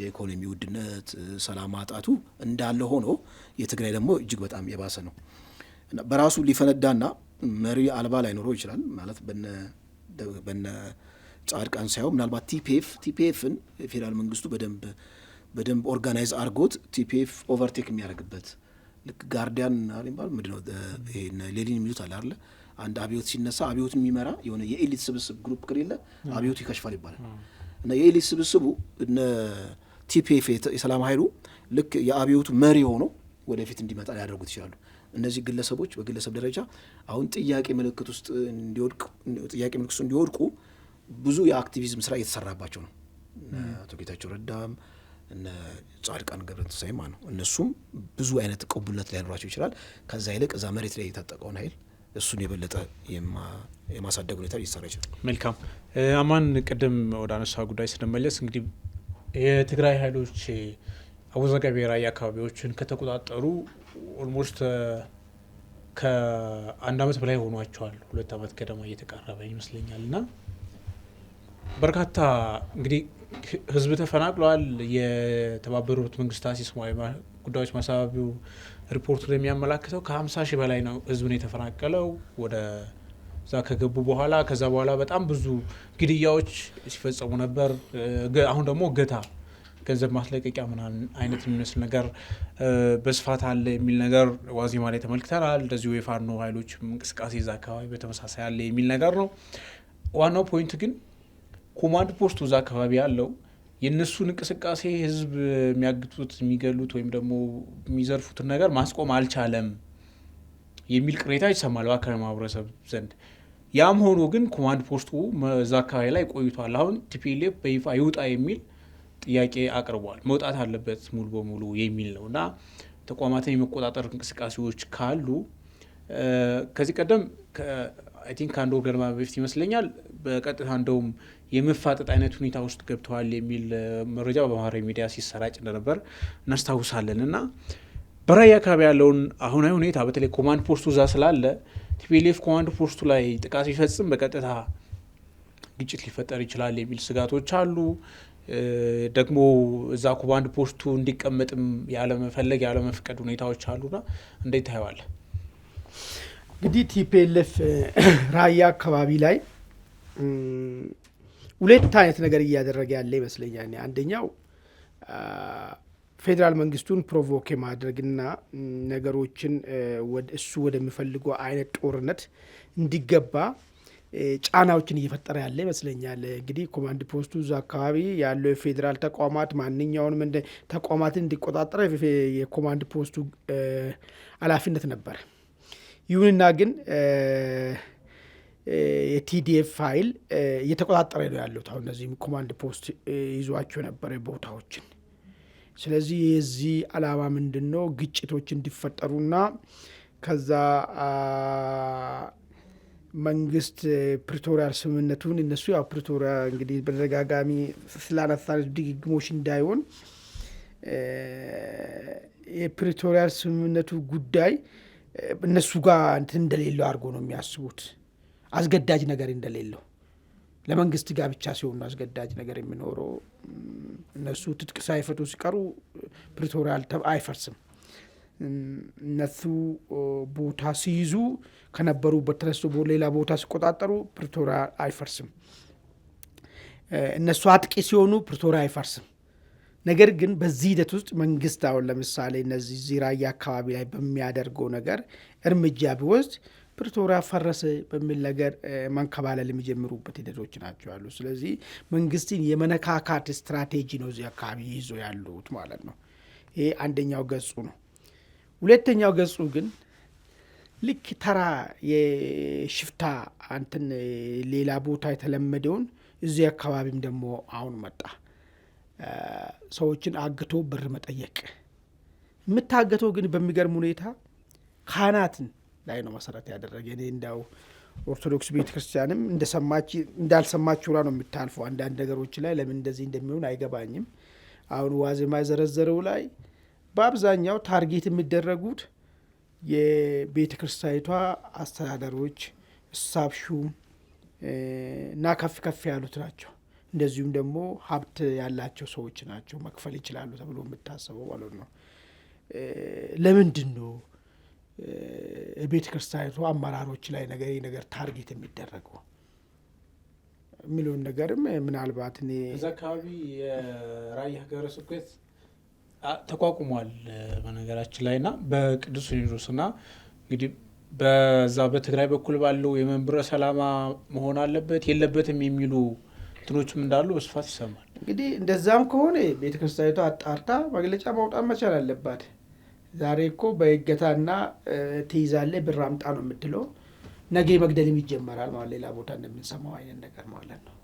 የኢኮኖሚ ውድነት፣ ሰላም ማጣቱ እንዳለ ሆኖ የትግራይ ደግሞ እጅግ በጣም የባሰ ነው። በራሱ ሊፈነዳና መሪ አልባ ላይኖረው ይችላል ማለት በነ ጻድቃን ሳይሆን ምናልባት ቲፒኤፍን ፌዴራል መንግስቱ በደንብ ኦርጋናይዝ አርጎት ቲፒኤፍ ኦቨርቴክ የሚያደርግበት ልክ ጋርዲያን አሪምባል ምንድነው ሌሊን የሚሉት አለ አይደል? አንድ አብዮት ሲነሳ አብዮትን የሚመራ የሆነ የኤሊት ስብስብ ግሩፕ ከሌለ አብዮቱ ይከሽፋል ይባላል። እና የኤሊት ስብስቡ እነ ቲፒኤፍ የሰላም ኃይሉ ልክ የአብዮቱ መሪ ሆኖ ወደፊት እንዲመጣ ሊያደርጉት ይችላሉ። እነዚህ ግለሰቦች በግለሰብ ደረጃ አሁን ጥያቄ ምልክት ውስጥ እንዲወድቁ ብዙ የአክቲቪዝም ስራ እየተሰራባቸው ነው። አቶ ጌታቸው ረዳም እነ ጻድቃን ገብረትንሳኤ ነው። እነሱም ብዙ አይነት ቅቡልነት ሊያኖራቸው ይችላል። ከዛ ይልቅ እዛ መሬት ላይ የታጠቀውን ኃይል እሱን የበለጠ የማሳደግ ሁኔታ ሊሰራ ይችላል። መልካም አማን፣ ቅድም ወደ አነሳ ጉዳይ ስንመለስ እንግዲህ የትግራይ ኃይሎች አወዛጋቢ ራያ አካባቢዎችን ከተቆጣጠሩ ኦልሞስት ከአንድ አመት በላይ ሆኗቸዋል። 2 አመት ገደማ እየተቃረበ ይመስለኛል። እና በርካታ እንግዲህ ህዝብ ተፈናቅሏል። የተባበሩት መንግስታት የሰብአዊ ጉዳዮች ማሳሰቢያው ሪፖርቱ የሚያመላክተው ከ50 ሺህ በላይ ነው ህዝብን የተፈናቀለው ወደ እዛ ከገቡ በኋላ። ከዛ በኋላ በጣም ብዙ ግድያዎች ሲፈጸሙ ነበር። አሁን ደግሞ እገታ፣ ገንዘብ ማስለቀቂያ ምናምን አይነት የሚመስል ነገር በስፋት አለ የሚል ነገር ዋዜማ ላይ ተመልክተናል። እንደዚሁ የፋኖ ኃይሎች እንቅስቃሴ እዛ አካባቢ በተመሳሳይ አለ የሚል ነገር ነው። ዋናው ፖይንት ግን ኮማንድ ፖስቱ እዛ አካባቢ ያለው የእነሱን እንቅስቃሴ ህዝብ የሚያግቱት የሚገሉት ወይም ደግሞ የሚዘርፉትን ነገር ማስቆም አልቻለም የሚል ቅሬታ ይሰማል በአካባቢ ማህበረሰብ ዘንድ። ያም ሆኖ ግን ኮማንድ ፖስቱ እዛ አካባቢ ላይ ቆይቷል። አሁን ቲፒኤልኤፍ በይፋ ይውጣ የሚል ጥያቄ አቅርቧል። መውጣት አለበት ሙሉ በሙሉ የሚል ነው እና ተቋማትን የመቆጣጠር እንቅስቃሴዎች ካሉ ከዚህ ቀደም አይ ቲንክ ከአንድ ወር ገደማ በፊት ይመስለኛል በቀጥታ እንደውም የመፋጠጥ አይነት ሁኔታ ውስጥ ገብተዋል የሚል መረጃ በማህበራዊ ሚዲያ ሲሰራጭ እንደነበር እናስታውሳለን። እና በራያ አካባቢ ያለውን አሁናዊ ሁኔታ በተለይ ኮማንድ ፖስቱ እዛ ስላለ ቲፒኤልኤፍ ኮማንድ ፖስቱ ላይ ጥቃት ሲፈጽም በቀጥታ ግጭት ሊፈጠር ይችላል የሚል ስጋቶች አሉ። ደግሞ እዛ ኮማንድ ፖስቱ እንዲቀመጥም ያለመፈለግ ያለመፍቀድ ሁኔታዎች አሉና እንዴት ታየዋለህ? እንግዲህ ቲፒኤልኤፍ ራያ አካባቢ ላይ ሁለት አይነት ነገር እያደረገ ያለ ይመስለኛል። አንደኛው ፌዴራል መንግስቱን ፕሮቮክ ማድረግና ነገሮችን እሱ ወደሚፈልገው አይነት ጦርነት እንዲገባ ጫናዎችን እየፈጠረ ያለ ይመስለኛል። እንግዲህ ኮማንድ ፖስቱ እዛ አካባቢ ያለው የፌዴራል ተቋማት ማንኛውንም ተቋማትን እንዲቆጣጠረ የኮማንድ ፖስቱ ኃላፊነት ነበር። ይሁንና ግን የቲዲኤፍ ኃይል እየተቆጣጠረ ነው ያሉት አሁን እነዚህም ኮማንድ ፖስት ይዟቸው የነበረ ቦታዎችን። ስለዚህ የዚህ ዓላማ ምንድን ነው? ግጭቶች እንዲፈጠሩና ከዛ መንግስት ፕሪቶሪያል ስምምነቱን እነሱ ያው ፕሪቶሪያ እንግዲህ በተደጋጋሚ ስላነሳን ድግግሞሽ እንዳይሆን የፕሪቶሪያል ስምምነቱ ጉዳይ እነሱ ጋር እንትን እንደሌለው አድርጎ ነው የሚያስቡት። አስገዳጅ ነገር እንደሌለው ለመንግስት ጋር ብቻ ሲሆን አስገዳጅ ነገር የሚኖረው እነሱ ትጥቅ ሳይፈቱ ሲቀሩ ፕሪቶሪያል አይፈርስም። እነሱ ቦታ ሲይዙ ከነበሩበት ተነስቶ ሌላ ቦታ ሲቆጣጠሩ ፕሪቶሪያል አይፈርስም። እነሱ አጥቂ ሲሆኑ ፕሪቶሪያ አይፈርስም። ነገር ግን በዚህ ሂደት ውስጥ መንግስት አሁን ለምሳሌ እነዚህ ራያ አካባቢ ላይ በሚያደርገው ነገር እርምጃ ቢወስድ ፕሪቶሪያ ፈረሰ በሚል ነገር መንከባለል የሚጀምሩበት ሂደቶች ናቸው ያሉ። ስለዚህ መንግስትን የመነካካት ስትራቴጂ ነው እዚህ አካባቢ ይዞ ያሉት ማለት ነው። ይሄ አንደኛው ገጹ ነው። ሁለተኛው ገጹ ግን ልክ ተራ የሽፍታ አንተን ሌላ ቦታ የተለመደውን እዚህ አካባቢም ደግሞ አሁን መጣ። ሰዎችን አግቶ ብር መጠየቅ የምታገተው ግን በሚገርም ሁኔታ ካህናትን ላይ ነው መሰረት ያደረገ። እኔ እንዳው ኦርቶዶክስ ቤተክርስቲያንም እንዳልሰማችሁ ነው የምታልፈው አንዳንድ ነገሮች ላይ ለምን እንደዚህ እንደሚሆን አይገባኝም። አሁን ዋዜማ የዘረዘረው ላይ በአብዛኛው ታርጌት የሚደረጉት የቤተክርስቲያኒቷ አስተዳደሮች እሳብሹ እና ከፍ ያሉት ናቸው። እንደዚሁም ደግሞ ሀብት ያላቸው ሰዎች ናቸው መክፈል ይችላሉ ተብሎ የምታሰበው ማለት ነው። ለምንድን ነው ቤተክርስቲያኒቷ አመራሮች ላይ ነገር ታርጌት የሚደረገው የሚለውን ነገርም ምናልባት እኔ እዛ አካባቢ የራያ ሀገረ ስብከት ተቋቁሟል በነገራችን ላይ እና በቅዱስ ሲኖዶስና እንግዲህ በዛ በትግራይ በኩል ባለው የመንበረ ሰላማ መሆን አለበት የለበትም የሚሉ እንትኖችም እንዳሉ በስፋት ይሰማል። እንግዲህ እንደዛም ከሆነ ቤተክርስቲያኒቷ አጣርታ መግለጫ ማውጣት መቻል አለባት። ዛሬ እኮ በእገታና ትይዛለህ ብር አምጣ ነው የምትለው፣ ነገ መግደልም ይጀመራል ማለት ሌላ ቦታ እንደምንሰማው አይነት ነገር ማለት ነው።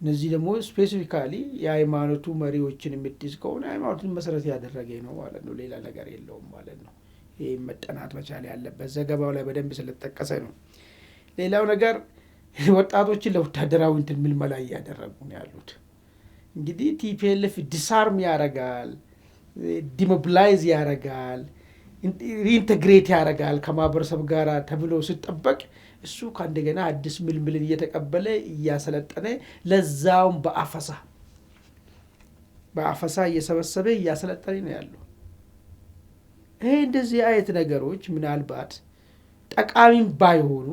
እነዚህ ደግሞ ስፔሲፊካሊ የሃይማኖቱ መሪዎችን የምትይዝ ከሆነ ሃይማኖትን መሰረት ያደረገ ነው ማለት ነው። ሌላ ነገር የለውም ማለት ነው። ይህ መጠናት መቻል ያለበት ዘገባው ላይ በደንብ ስለተጠቀሰ ነው። ሌላው ነገር ወጣቶችን ለወታደራዊ እንትን ምልመላ እያደረጉ ነው ያሉት። እንግዲህ ቲፒኤልኤፍ ዲሳርም ያደርጋል፣ ዲሞቢላይዝ ያደርጋል፣ ሪኢንተግሬት ያደርጋል ከማህበረሰብ ጋር ተብሎ ሲጠበቅ እሱ ከእንደገና አዲስ ምልምልን እየተቀበለ እያሰለጠነ ለዛውም በአፈሳ እየሰበሰበ እያሰለጠነ ነው ያለው። ይሄ እንደዚህ አይነት ነገሮች ምናልባት ጠቃሚም ባይሆኑ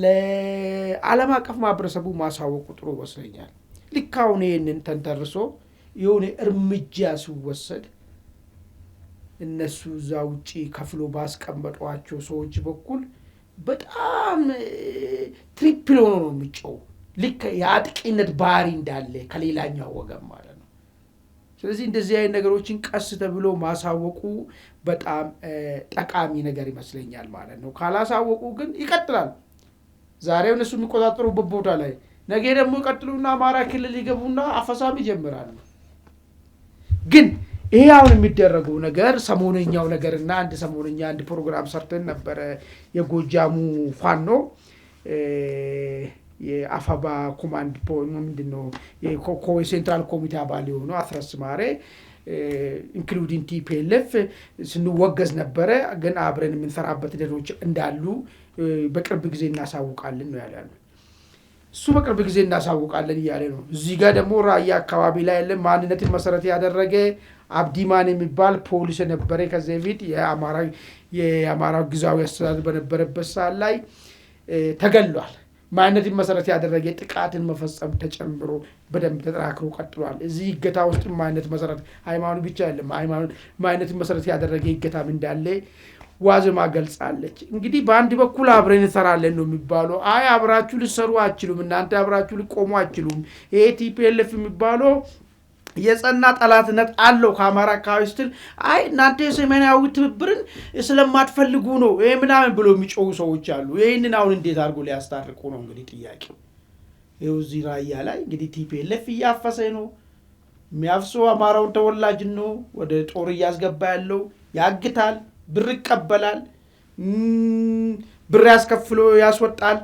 ለዓለም አቀፍ ማህበረሰቡ ማሳወቁ ጥሩ ይመስለኛል። ልክ አሁን ይህንን ተንተርሶ የሆነ እርምጃ ሲወሰድ እነሱ እዛ ውጪ ከፍሎ ባስቀመጧቸው ሰዎች በኩል በጣም ትሪፕል ሆኖ ነው የሚጮው። ልክ የአጥቂነት ባህሪ እንዳለ ከሌላኛው ወገን ማለት ነው። ስለዚህ እንደዚህ አይነት ነገሮችን ቀስ ተብሎ ማሳወቁ በጣም ጠቃሚ ነገር ይመስለኛል ማለት ነው። ካላሳወቁ ግን ይቀጥላል። ዛሬ እነሱ የሚቆጣጠሩበት ቦታ ላይ ነገ ደግሞ ይቀጥሉና አማራ ክልል ይገቡና አፈሳም ይጀምራሉ። ግን ይሄ አሁን የሚደረገው ነገር ሰሞነኛው ነገርና አንድ ፕሮግራም ሰርተን ነበረ። የጎጃሙ ፋኖ የአፋባ ኮማንድ ምንድነው የሴንትራል ኮሚቴ አባል የሆነው አስረስ ማሬ ኢንክሉዲንግ ቲፒኤልኤፍ ስንወገዝ ነበረ። ግን አብረን የምንሰራበት ሂደቶች እንዳሉ በቅርብ ጊዜ እናሳውቃለን ነው ያለው። እሱ በቅርብ ጊዜ እናሳውቃለን እያለ ነው። እዚህ ጋር ደግሞ ራያ አካባቢ ላይ ያለ ማንነትን መሰረት ያደረገ አብዲማን የሚባል ፖሊስ ነበረ። ከዚህ በፊት የአማራ ግዛዊ አስተዳደር በነበረበት ሰዓት ላይ ተገሏል። ማንነትን መሰረት ያደረገ ጥቃትን መፈጸም ተጨምሮ በደንብ ተጠናክሮ ቀጥሏል። እዚህ ይገታ ውስጥ ማንነት መሰረት ሃይማኖት ብቻ አይደለም፣ ማንነትን መሰረት ያደረገ ይገታም እንዳለ ዋዜማ ገልጻለች። እንግዲህ በአንድ በኩል አብረን እንሰራለን ነው የሚባለው። አይ አብራችሁ ልሰሩ አትችሉም፣ እናንተ አብራችሁ ልቆሙ አትችሉም። ይሄ ቲፒኤልኤፍ የሚባለው የጸና ጠላትነት አለው ከአማራ አካባቢ ስትል አይ እናንተ የሰሜናዊ ትብብርን ስለማትፈልጉ ነው ይሄ ምናምን ብሎ የሚጮሁ ሰዎች አሉ። ይህንን አሁን እንዴት አድርጎ ሊያስታርቁ ነው እንግዲህ ጥያቄው። ይኸው እዚህ ራያ ላይ እንግዲህ ቲፒኤልኤፍ እያፈሰ ነው። የሚያፍሰው አማራውን ተወላጅ ነው ወደ ጦር እያስገባ ያለው። ያግታል፣ ብር ይቀበላል፣ ብር ያስከፍሎ ያስወጣል።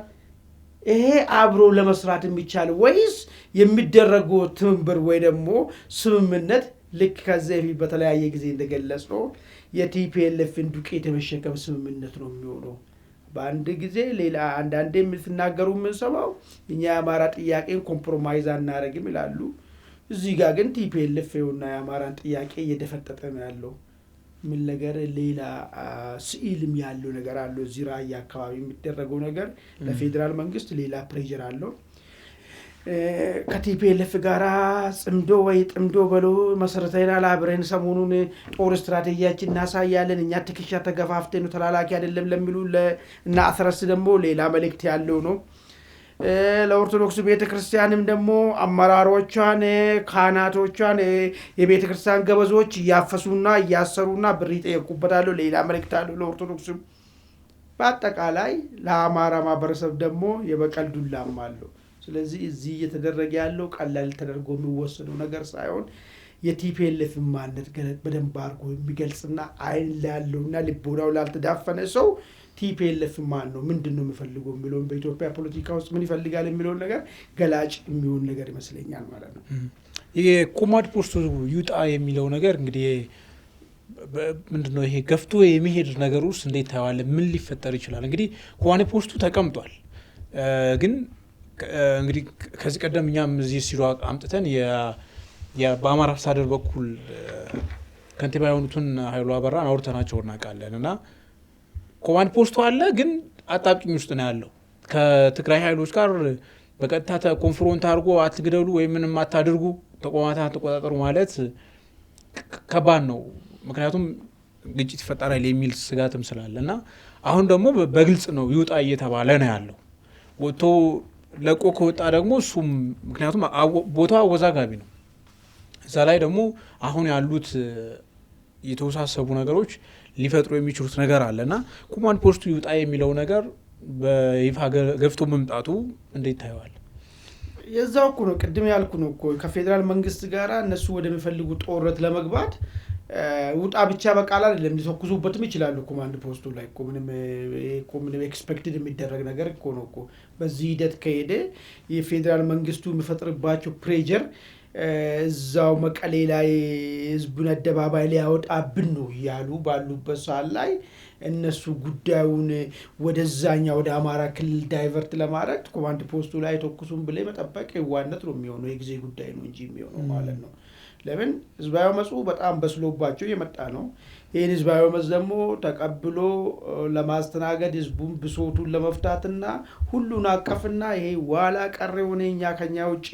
ይሄ አብሮ ለመስራት የሚቻል ወይስ የሚደረገው ትብብር ወይ ደግሞ ስምምነት ልክ ከዚህ በፊት በተለያየ ጊዜ እንደገለጽ ነው የቲፒኤልኤፍን ዱቄት የመሸከም ስምምነት ነው የሚሆነው? በአንድ ጊዜ ሌላ አንዳንዴ የምትናገሩ የምንሰማው እኛ የአማራ ጥያቄን ኮምፕሮማይዝ አናደርግም ይላሉ። እዚህ ጋር ግን ቲፒኤልኤፍ እና የአማራን ጥያቄ እየደፈጠጠ ነው ያለው። ምን ነገር ሌላ ስዕልም ያለው ነገር አለው። እዚህ ራያ አካባቢ የሚደረገው ነገር ለፌዴራል መንግስት ሌላ ፕሬዠር አለው። ከቲፒኤልኤፍ ጋራ ጥምዶ በሎ መሰረታዊና አብረን ሰሞኑን ጦር ስትራቴጂያችን እናሳያለን። እኛ ትክሻ ተገፋፍተን ነው ተላላኪ አይደለም ለሚሉ እና አስረስ ደግሞ ሌላ መልእክት ያለው ነው። ለኦርቶዶክስ ቤተክርስቲያንም ደግሞ አመራሮቿን ካህናቶቿን የቤተክርስቲያን ገበዞች እያፈሱና እያሰሩና ብር ይጠየቁበታል። ሌላ መልእክት አለው ለኦርቶዶክስም። በአጠቃላይ ለአማራ ማህበረሰብ ደግሞ የበቀል ዱላም አለው። ስለዚህ እዚህ እየተደረገ ያለው ቀላል ተደርጎ የሚወሰደው ነገር ሳይሆን የቲፒኤልኤፍ ማንነት በደንብ አድርጎ የሚገልጽና አይን ላለውና ልቦናው ላልተዳፈነ ሰው ቲፒኤልኤፍ ማን ነው ምንድን ነው የሚፈልገው የሚለውን በኢትዮጵያ ፖለቲካ ውስጥ ምን ይፈልጋል የሚለውን ነገር ገላጭ የሚሆን ነገር ይመስለኛል ማለት ነው። የኮማንድ ፖስቱ ይውጣ የሚለው ነገር እንግዲህ ምንድነው ይሄ ገፍቶ የሚሄድ ነገር ውስጥ እንዴት ታያዋለህ? ምን ሊፈጠር ይችላል? እንግዲህ ኮማንድ ፖስቱ ተቀምጧል። ግን እንግዲህ ከዚህ ቀደም እኛም እዚህ ሲሉ አምጥተን በአማራ አስተዳደር በኩል ከንቲባ የሆኑትን ኃይሉ አበራን አውርተናቸው እናውቃለን። እና ኮማንድ ፖስቱ አለ፣ ግን አጣብቂኝ ውስጥ ነው ያለው። ከትግራይ ኃይሎች ጋር በቀጥታ ኮንፍሮንት አድርጎ አትግደሉ ወይ ምንም አታድርጉ፣ ተቋማትን ተቆጣጠሩ ማለት ከባድ ነው። ምክንያቱም ግጭት ይፈጠራል የሚል ስጋትም ስላለ እና አሁን ደግሞ በግልጽ ነው ይውጣ እየተባለ ነው ያለው። ወጥቶ ለቆ ከወጣ ደግሞ እሱም ምክንያቱም ቦታው አወዛጋቢ ነው። እዛ ላይ ደግሞ አሁን ያሉት የተወሳሰቡ ነገሮች ሊፈጥሩ የሚችሉት ነገር አለና ኮማንድ ፖስቱ ይውጣ የሚለው ነገር በይፋ ገፍቶ መምጣቱ እንዴት ታየዋል? የዛው እኮ ነው ቅድም ያልኩ ነው እኮ ከፌዴራል መንግስት ጋር እነሱ ወደሚፈልጉ ጦርነት ለመግባት ውጣ ብቻ በቃል አይደለም ሊተኩሱበትም ይችላሉ። ኮማንድ ፖስቱ ላይ እኮ ምንም ኤክስፔክትድ የሚደረግ ነገር እኮ ነው እኮ። በዚህ ሂደት ከሄደ የፌዴራል መንግስቱ የሚፈጥርባቸው ፕሬጀር እዛው መቀሌ ላይ ህዝቡን አደባባይ ሊያወጣብን ነው እያሉ ባሉበት ሰዓት ላይ እነሱ ጉዳዩን ወደዛኛ ወደ አማራ ክልል ዳይቨርት ለማድረግ ኮማንድ ፖስቱ ላይ ተኩሱን ብለ መጠበቅ የዋነት ነው የሚሆነው፣ የጊዜ ጉዳይ ነው እንጂ የሚሆነው ማለት ነው። ለምን ህዝባዊ አመፁ በጣም በስሎባቸው የመጣ ነው። ይህን ህዝባዊ አመፅ ደግሞ ተቀብሎ ለማስተናገድ ህዝቡን ብሶቱን ለመፍታትና ሁሉን አቀፍና ይሄ ዋላ ቀር የሆነ ከኛ ውጭ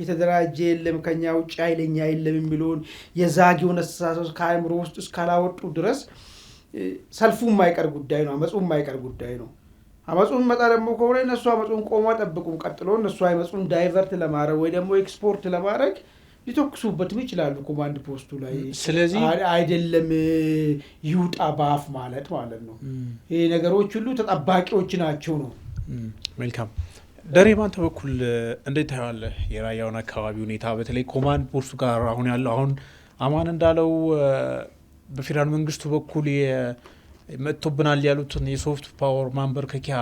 የተደራጀ የለም ከኛ ውጭ ኃይለኛ የለም የሚለውን የዛጊውን አስተሳሰብ ከአእምሮ ውስጥ እስካላወጡ ድረስ ሰልፉ የማይቀር ጉዳይ ነው፣ አመፁ የማይቀር ጉዳይ ነው። አመፁን መጣ ደግሞ ከሆነ እነሱ አመፁን ቆሞ ጠብቁም ቀጥሎ እነሱ አመፁን ዳይቨርት ለማድረግ ወይ ደግሞ ኤክስፖርት ለማድረግ ሊተኩሱበትም ይችላሉ ኮማንድ ፖስቱ ላይ። ስለዚህ አይደለም ይውጣ በአፍ ማለት ነው። ይሄ ነገሮች ሁሉ ተጠባቂዎች ናቸው ነው። መልካም ደሬ፣ ባንተ በኩል እንዴት ታየዋለህ የራያውን አካባቢ ሁኔታ? በተለይ ኮማንድ ፖስቱ ጋር አሁን አማን እንዳለው በፌዴራል መንግስቱ በኩል መጥቶብናል ያሉትን የሶፍት ፓወር ማንበርከኪያ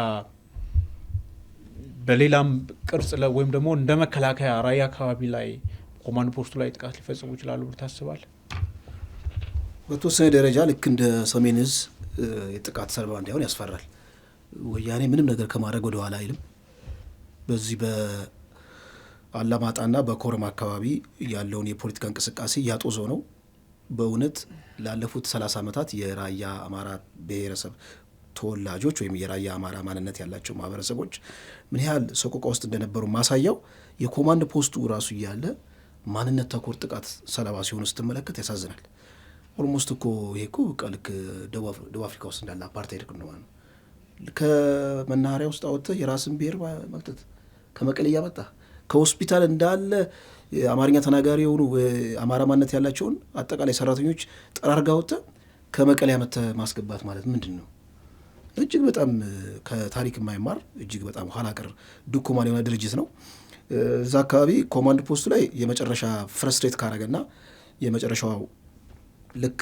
በሌላም ቅርጽ ወይም ደግሞ እንደ መከላከያ ራያ አካባቢ ላይ ኮማንድ ፖስቱ ላይ ጥቃት ሊፈጽሙ ይችላሉ ብለህ ታስባለህ? በተወሰነ ደረጃ ልክ እንደ ሰሜን ዕዝ የጥቃት ሰለባ እንዳይሆን ያስፈራል። ወያኔ ምንም ነገር ከማድረግ ወደ ኋላ አይልም። በዚህ በአላማጣና በኮረም አካባቢ ያለውን የፖለቲካ እንቅስቃሴ እያጦዘው ነው። በእውነት ላለፉት 30 ዓመታት የራያ አማራ ብሔረሰብ ተወላጆች ወይም የራያ አማራ ማንነት ያላቸው ማህበረሰቦች ምን ያህል ሰቆቃ ውስጥ እንደነበሩ ማሳያው የኮማንድ ፖስቱ ራሱ እያለ ማንነት ተኮር ጥቃት ሰለባ ሲሆኑ ስትመለከት ያሳዝናል። ኦልሞስት እኮ ይሄ እኮ ልክ ደቡብ አፍሪካ ውስጥ እንዳለ አፓርታይድ ነው ማለት ነው። ከመናኸሪያ ውስጥ አወጥተህ የራስን ብሔር መክተት፣ ከመቀሌ እያመጣ ከሆስፒታል እንዳለ አማርኛ ተናጋሪ የሆኑ አማራ ማንነት ያላቸውን አጠቃላይ ሰራተኞች ጠራርጋ አወጥተህ ከመቀሌ ያመጥተህ ማስገባት ማለት ምንድን ነው? እጅግ በጣም ከታሪክ የማይማር እጅግ በጣም ኋላ ቀር ዱኩማን የሆነ ድርጅት ነው። እዛ አካባቢ ኮማንድ ፖስቱ ላይ የመጨረሻ ፍረስትሬት ካረገና የመጨረሻው ልክ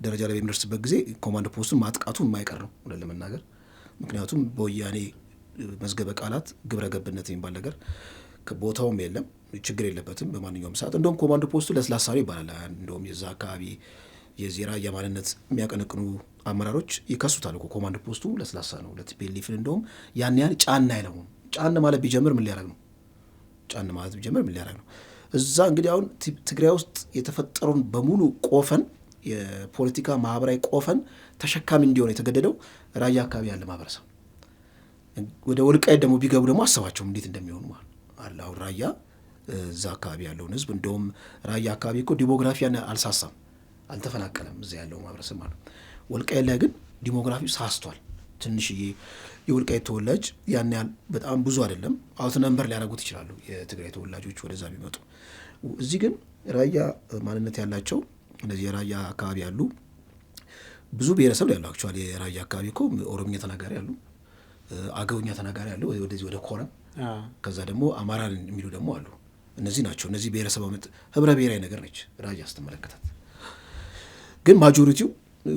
ደረጃ ላይ በሚደርስበት ጊዜ ኮማንድ ፖስቱን ማጥቃቱ የማይቀር ነው ለመናገር። ምክንያቱም በወያኔ መዝገበ ቃላት ግብረ ገብነት የሚባል ነገር ቦታውም የለም፣ ችግር የለበትም በማንኛውም ሰዓት። እንደውም ኮማንድ ፖስቱ ለስላሳ ነው ይባላል። እንደውም የዛ አካባቢ የዜራ የማንነት የሚያቀነቅኑ አመራሮች ይከሱታል እኮ ኮማንድ ፖስቱ ለስላሳ ነው ለቲፒኤልኤፍን እንደውም ያን ያህል ጫና አይለውም። ጫን ማለት ቢጀምር ምን ሊያደርግ ነው? ጫን ማለት ቢጀምር ምን ሊያደርግ ነው? እዛ እንግዲህ አሁን ትግራይ ውስጥ የተፈጠረውን በሙሉ ቆፈን የፖለቲካ ማህበራዊ ቆፈን ተሸካሚ እንዲሆን የተገደደው ራያ አካባቢ ያለ ማህበረሰብ ወደ ወልቃይት ደግሞ ቢገቡ ደግሞ አሰባቸውም እንዴት እንደሚሆኑ ማለት አለ። አሁን ራያ እዛ አካባቢ ያለውን ህዝብ እንደውም ራያ አካባቢ እኮ ዲሞግራፊያን አልሳሳም፣ አልተፈናቀለም እዛ ያለው ማህበረሰብ ማለት። ወልቃይት ላይ ግን ዲሞግራፊው ሳስቷል። ትንሽዬ የወልቃይት ተወላጅ ያን ያህል በጣም ብዙ አይደለም፣ አውት ነምበር ሊያደርጉት ይችላሉ የትግራይ ተወላጆች ወደዛ ቢመጡ። እዚህ ግን ራያ ማንነት ያላቸው እነዚህ የራያ አካባቢ ያሉ ብዙ ብሔረሰብ ያለው አክቹዋሊ የራያ አካባቢ እኮ ኦሮምኛ ተናጋሪ ያሉ፣ አገውኛ ተናጋሪ ያሉ ወደዚህ ወደ ኮረም፣ ከዛ ደግሞ አማራ የሚሉ ደግሞ አሉ። እነዚህ ናቸው። እነዚህ ብሔረሰብ ህብረ ብሔራዊ ነገር ነች ራያ ስትመለከታት። ግን ማጆሪቲው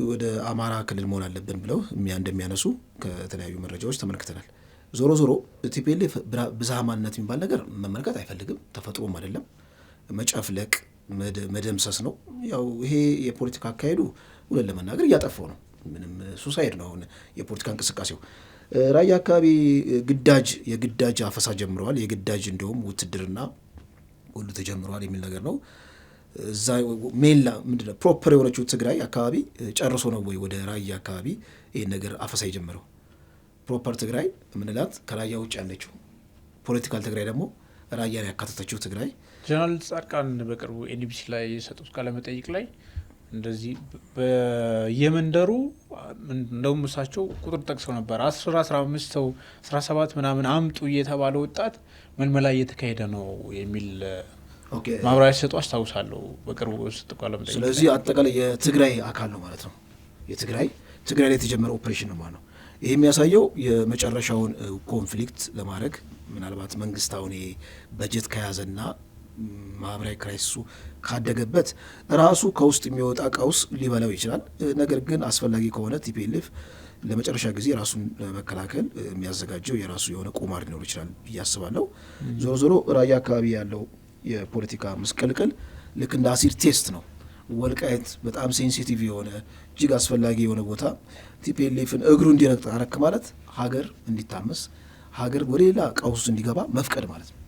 ወደ አማራ ክልል መሆን አለብን ብለው እንደሚያነሱ ከተለያዩ መረጃዎች ተመልክተናል። ዞሮ ዞሮ ቲፒኤልኤፍ ብዝሃ ማንነት የሚባል ነገር መመልከት አይፈልግም፣ ተፈጥሮም አይደለም። መጨፍለቅ መደምሰስ ነው። ያው ይሄ የፖለቲካ አካሄዱ ሁለት ለመናገር እያጠፋው ነው። ምንም ሱሳይድ ነው አሁን የፖለቲካ እንቅስቃሴው። ራያ አካባቢ የግዳጅ አፈሳ ጀምረዋል። የግዳጅ እንዲሁም ውትድርና ሁሉ ተጀምረዋል የሚል ነገር ነው። እዛ ሜላ ምንድነው ፕሮፐር የሆነችው ትግራይ አካባቢ ጨርሶ ነው ወይ ወደ ራያ አካባቢ ይህን ነገር አፈሳ የጀመረው? ፕሮፐር ትግራይ ምንላት ከራያ ውጭ ያለችው ፖለቲካል ትግራይ ደግሞ ራያን ያካተተችው ትግራይ። ጀነራል ጻድቃን በቅርቡ ኤንቢሲ ላይ የሰጡት ቃለ መጠይቅ ላይ እንደዚህ በየመንደሩ እንደውም እሳቸው ቁጥር ጠቅሰው ነበር 10 15 ሰው 17 ምናምን አምጡ እየተባለ ወጣት መልመላ እየተካሄደ ነው የሚል ማብራሪያ ሲሰጡ አስታውሳለሁ በቅርቡ ሰጡ ቃለ መጠይቅ። ስለዚህ አጠቃላይ የትግራይ አካል ነው ማለት ነው። ትግራይ ላይ የተጀመረ ኦፕሬሽን ነው ማለት ነው። ይህ የሚያሳየው የመጨረሻውን ኮንፍሊክት ለማድረግ ምናልባት መንግስት አሁን በጀት ከያዘና ማህበራዊ ክራይሲሱ ካደገበት ራሱ ከውስጥ የሚወጣ ቀውስ ሊበላው ይችላል። ነገር ግን አስፈላጊ ከሆነ ቲፒኤልኤፍ ለመጨረሻ ጊዜ ራሱን ለመከላከል የሚያዘጋጀው የራሱ የሆነ ቁማር ሊኖር ይችላል ብዬ አስባለሁ። ዞሮ ዞሮ ራያ አካባቢ ያለው የፖለቲካ መስቀልቅል ልክ እንደ አሲድ ቴስት ነው። ወልቃይት በጣም ሴንሲቲቭ የሆነ እጅግ አስፈላጊ የሆነ ቦታ ቲፒኤልኤፍን እግሩ እንዲረግጥ አረክ ማለት ሀገር እንዲታመስ ሀገር ወደ ሌላ ቀውስ እንዲገባ መፍቀድ ማለት ነው።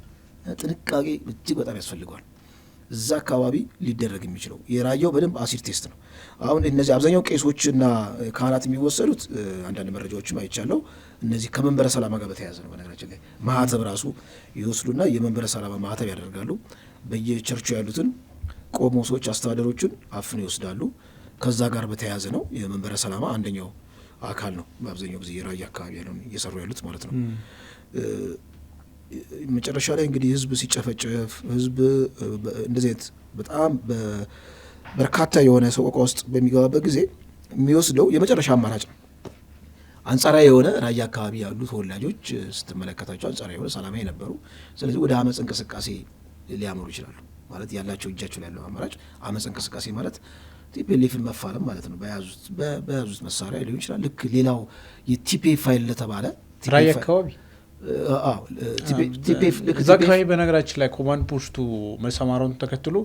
ጥንቃቄ እጅግ በጣም ያስፈልገዋል። እዛ አካባቢ ሊደረግ የሚችለው የራያው በደንብ አሲድ ቴስት ነው። አሁን እነዚህ አብዛኛው ቄሶችና ካህናት የሚወሰዱት አንዳንድ መረጃዎችም አይቻለው እነዚህ ከመንበረ ሰላማ ጋር በተያያዘ ነው። በነገራችን ላይ ማህተብ ራሱ ይወስዱና የመንበረ ሰላማ ማህተብ ያደርጋሉ። በየቸርቹ ያሉትን ቆሞሶች አስተዳደሮችን አፍነው ይወስዳሉ። ከዛ ጋር በተያያዘ ነው የመንበረ ሰላማ አንደኛው አካል ነው። በአብዛኛው ጊዜ የራያ አካባቢ ያለውን እየሰሩ ያሉት ማለት ነው። መጨረሻ ላይ እንግዲህ ህዝብ ሲጨፈጨፍ ህዝብ እንደዚህ በጣም በርካታ የሆነ ሰቆቃ ውስጥ በሚገባበት ጊዜ የሚወስደው የመጨረሻ አማራጭ ነው። አንጻራዊ የሆነ ራያ አካባቢ ያሉ ተወላጆች ስትመለከታቸው አንጻራዊ የሆነ ሰላማዊ ነበሩ። ስለዚህ ወደ አመፅ እንቅስቃሴ ሊያመሩ ይችላሉ ማለት ያላቸው እጃቸው ላይ ያለው አማራጭ አመፅ እንቅስቃሴ ማለት ቲፒኤልኤፍን መፋለም ማለት ነው። በያዙት መሳሪያ ሊሆን ይችላል። ልክ ሌላው የቲፒኤፍ ፋይል ለተባለ ራያ አካባቢ እዛ አካባቢ በነገራችን ላይ ኮማንድ ፖስቱ መሰማራውን ተከትሎ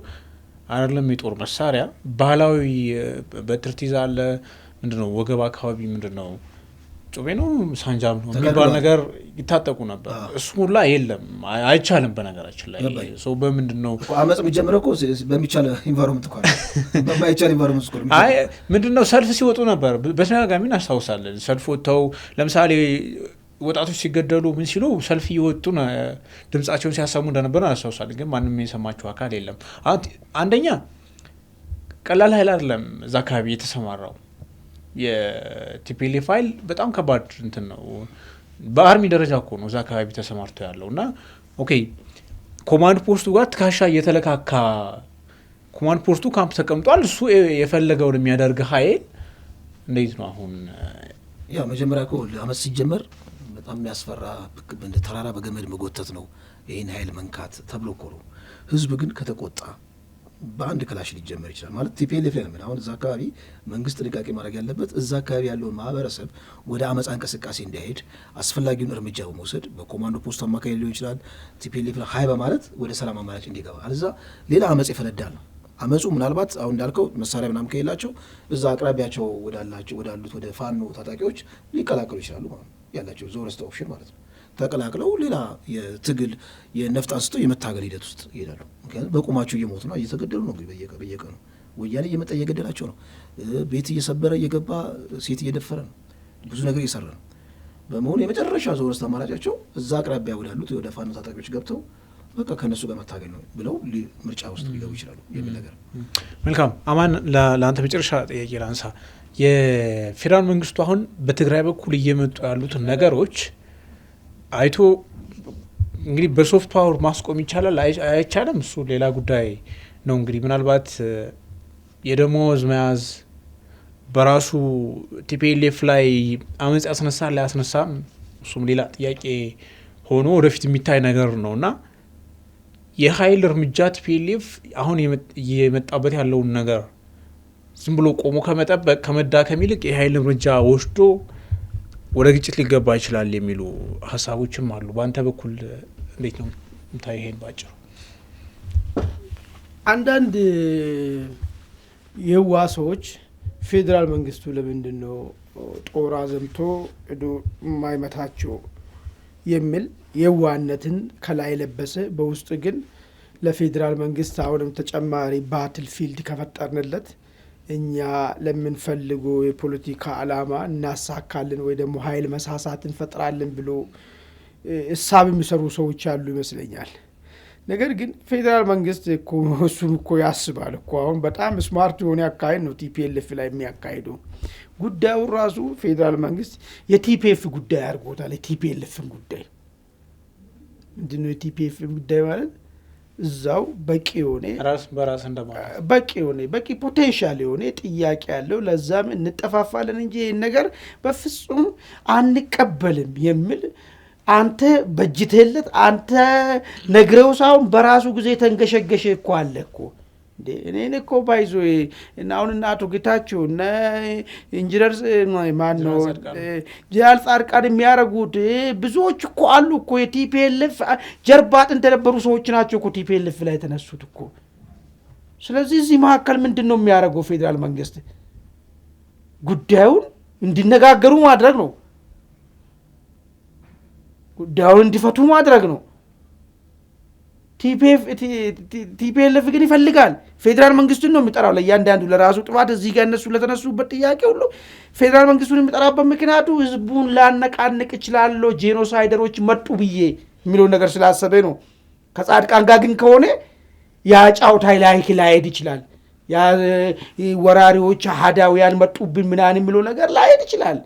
አይደለም የጦር መሳሪያ ባህላዊ በትር ትይዛለ ምንድነው ወገብ አካባቢ ምንድነው ጩቤ ነው ሳንጃም ነው የሚባል ነገር ይታጠቁ ነበር። እሱ ሁላ የለም አይቻልም። በነገራችን ላይ ሰው በምንድነው አመጽ የሚጀምረው እኮ በሚቻል ኢንቫይሮንመንት እኮ በማይቻል ኢንቫይሮንመንት እኮ አይ ምንድነው ሰልፍ ሲወጡ ነበር። በተደጋጋሚ እናስታውሳለን። ሰልፍ ወጥተው ለምሳሌ ወጣቶች ሲገደሉ ምን ሲሉ ሰልፍ እየወጡ ድምጻቸውን ሲያሰሙ እንደነበረ እናስታውሳለን። ግን ማንም የሰማቸው አካል የለም። አንደኛ ቀላል ኃይል አይደለም እዛ አካባቢ የተሰማራው የቲፒኤልኤፍ ፋይል በጣም ከባድ እንትን ነው። በአርሚ ደረጃ እኮ ነው እዛ አካባቢ ተሰማርቶ ያለው እና ኦኬ ኮማንድ ፖስቱ ጋር ትካሻ እየተለካካ ኮማንድ ፖስቱ ካምፕ ተቀምጧል። እሱ የፈለገውን የሚያደርግ ኃይል እንዴት ነው አሁን ያ መጀመሪያ እኮ አመት ሲጀመር በጣም የሚያስፈራ እንደ ተራራ በገመድ መጎተት ነው ይህን ኃይል መንካት ተብሎ እኮ ነው። ህዝብ ግን ከተቆጣ በአንድ ክላሽ ሊጀመር ይችላል ማለት ቲፒኤልኤፍ ላይ ነው። አሁን እዛ አካባቢ መንግስት ጥንቃቄ ማድረግ ያለበት እዛ አካባቢ ያለውን ማህበረሰብ ወደ አመፃ እንቅስቃሴ እንዳይሄድ አስፈላጊውን እርምጃ በመውሰድ በኮማንዶ ፖስቱ አማካኝ ሊሆን ይችላል ቲፒኤልኤፍ ላይ ሀይ በማለት ወደ ሰላም አማራጭ እንዲገባ አለዛ ሌላ አመፅ ይፈነዳል ነው። አመፁ ምናልባት አሁን እንዳልከው መሳሪያ ምናምን ከሌላቸው እዛ አቅራቢያቸው ወዳሉት ወደ ፋኖ ታጣቂዎች ሊቀላቀሉ ይችላሉ ማለት ነው። ያላቸው ዞረስተ ኦፕሽን ማለት ነው። ተቀላቅለው ሌላ የትግል የነፍጥ አንስተው የመታገል ሂደት ውስጥ ይሄዳሉ። ምክንያቱም በቁማቸው እየሞቱ ነው፣ እየተገደሉ ነው። በየቀኑ ወያኔ እየመጣ እየገደላቸው ነው። ቤት እየሰበረ እየገባ ሴት እየደፈረ ነው። ብዙ ነገር እየሰራ ነው። በመሆኑ የመጨረሻ ዞረስተ አማራጫቸው እዛ አቅራቢያ ወዳሉት ወደ ፋኖ ታጣቂዎች ገብተው በቃ ከነሱ ጋር መታገል ነው ብለው ምርጫ ውስጥ ሊገቡ ይችላሉ የሚል ነገር። መልካም አማን፣ ለአንተ መጨረሻ ጥያቄ ላንሳ። የፌዴራል መንግስቱ አሁን በትግራይ በኩል እየመጡ ያሉትን ነገሮች አይቶ እንግዲህ በሶፍት ፓወር ማስቆም ይቻላል አይቻልም፣ እሱ ሌላ ጉዳይ ነው። እንግዲህ ምናልባት የደሞዝ መያዝ በራሱ ቲፒኤልኤፍ ላይ አመጽ ያስነሳል ላያስነሳም እሱም ሌላ ጥያቄ ሆኖ ወደፊት የሚታይ ነገር ነውና የኃይል እርምጃ ቲፒኤልኤፍ አሁን የመጣበት ያለውን ነገር ዝም ብሎ ቆሞ ከመጠበቅ ከመዳከም ይልቅ የኃይል እርምጃ ወስዶ ወደ ግጭት ሊገባ ይችላል የሚሉ ሀሳቦችም አሉ። በአንተ በኩል እንዴት ነው የምታየው ይሄን ባጭሩ? አንዳንድ የዋ ሰዎች ፌዴራል መንግስቱ ለምንድን ነው ጦር አዘምቶ የማይመታቸው የሚል የዋነትን ከላይ ለበሰ በውስጥ ግን ለፌዴራል መንግስት አሁንም ተጨማሪ ባትል ፊልድ ከፈጠርንለት እኛ ለምንፈልገው የፖለቲካ አላማ እናሳካለን ወይ ደግሞ ኃይል መሳሳት እንፈጥራለን ብሎ እሳብ የሚሰሩ ሰዎች ያሉ ይመስለኛል። ነገር ግን ፌዴራል መንግስት እሱን እኮ ያስባል እኮ አሁን በጣም ስማርት የሆነ አካሄድ ነው ቲፒኤልኤፍ ላይ የሚያካሂደው። ጉዳዩ ራሱ ፌዴራል መንግስት የቲፒኤፍ ጉዳይ አድርጎታል። የቲፒኤልኤፍን ጉዳይ ምንድነው? የቲፒኤፍ ጉዳይ ማለት እዛው በቂ የሆነ ራስ በራስ እንደማለት በቂ የሆነ በቂ ፖቴንሻል የሆነ ጥያቄ ያለው ለዛም እንጠፋፋለን እንጂ ይሄን ነገር በፍጹም አንቀበልም የሚል አንተ በጅተለት አንተ ነግረው ሳይሆን በራሱ ጊዜ ተንገሸገሸ እኮ አለ እኮ እኔ እኮ ባይዞ እና አሁን እና አቶ ጌታቸው እና ኢንጂነር ማን ነው ጀነራል ጻድቃን የሚያደርጉት ብዙዎች እኮ አሉ እኮ የቲፒኤልኤፍ ጀርባ አጥንት የነበሩ ሰዎች ናቸው እኮ ቲፒኤልኤፍ ላይ ተነሱት እኮ። ስለዚህ እዚህ መካከል ምንድነው የሚያደርገው ፌደራል መንግስት? ጉዳዩን እንዲነጋገሩ ማድረግ ነው። ጉዳዩን እንዲፈቱ ማድረግ ነው። ቲፒኤልኤፍ ግን ይፈልጋል ፌደራል መንግስቱን ነው የሚጠራው ለእያንዳንዱ ለራሱ ጥፋት። እዚህ ጋር እነሱ ለተነሱበት ጥያቄ ሁሉ ፌደራል መንግስቱን የሚጠራበት ምክንያቱ ህዝቡን ላነቃንቅ ይችላለሁ ጄኖሳይደሮች መጡ ብዬ የሚለው ነገር ስላሰበ ነው። ከጻድቃን ጋር ግን ከሆነ ያጫውታ ላይሄድ ይችላል። ያ ወራሪዎች አሃዳውያን መጡብን ምናምን የሚለው ነገር ላይሄድ ይችላል።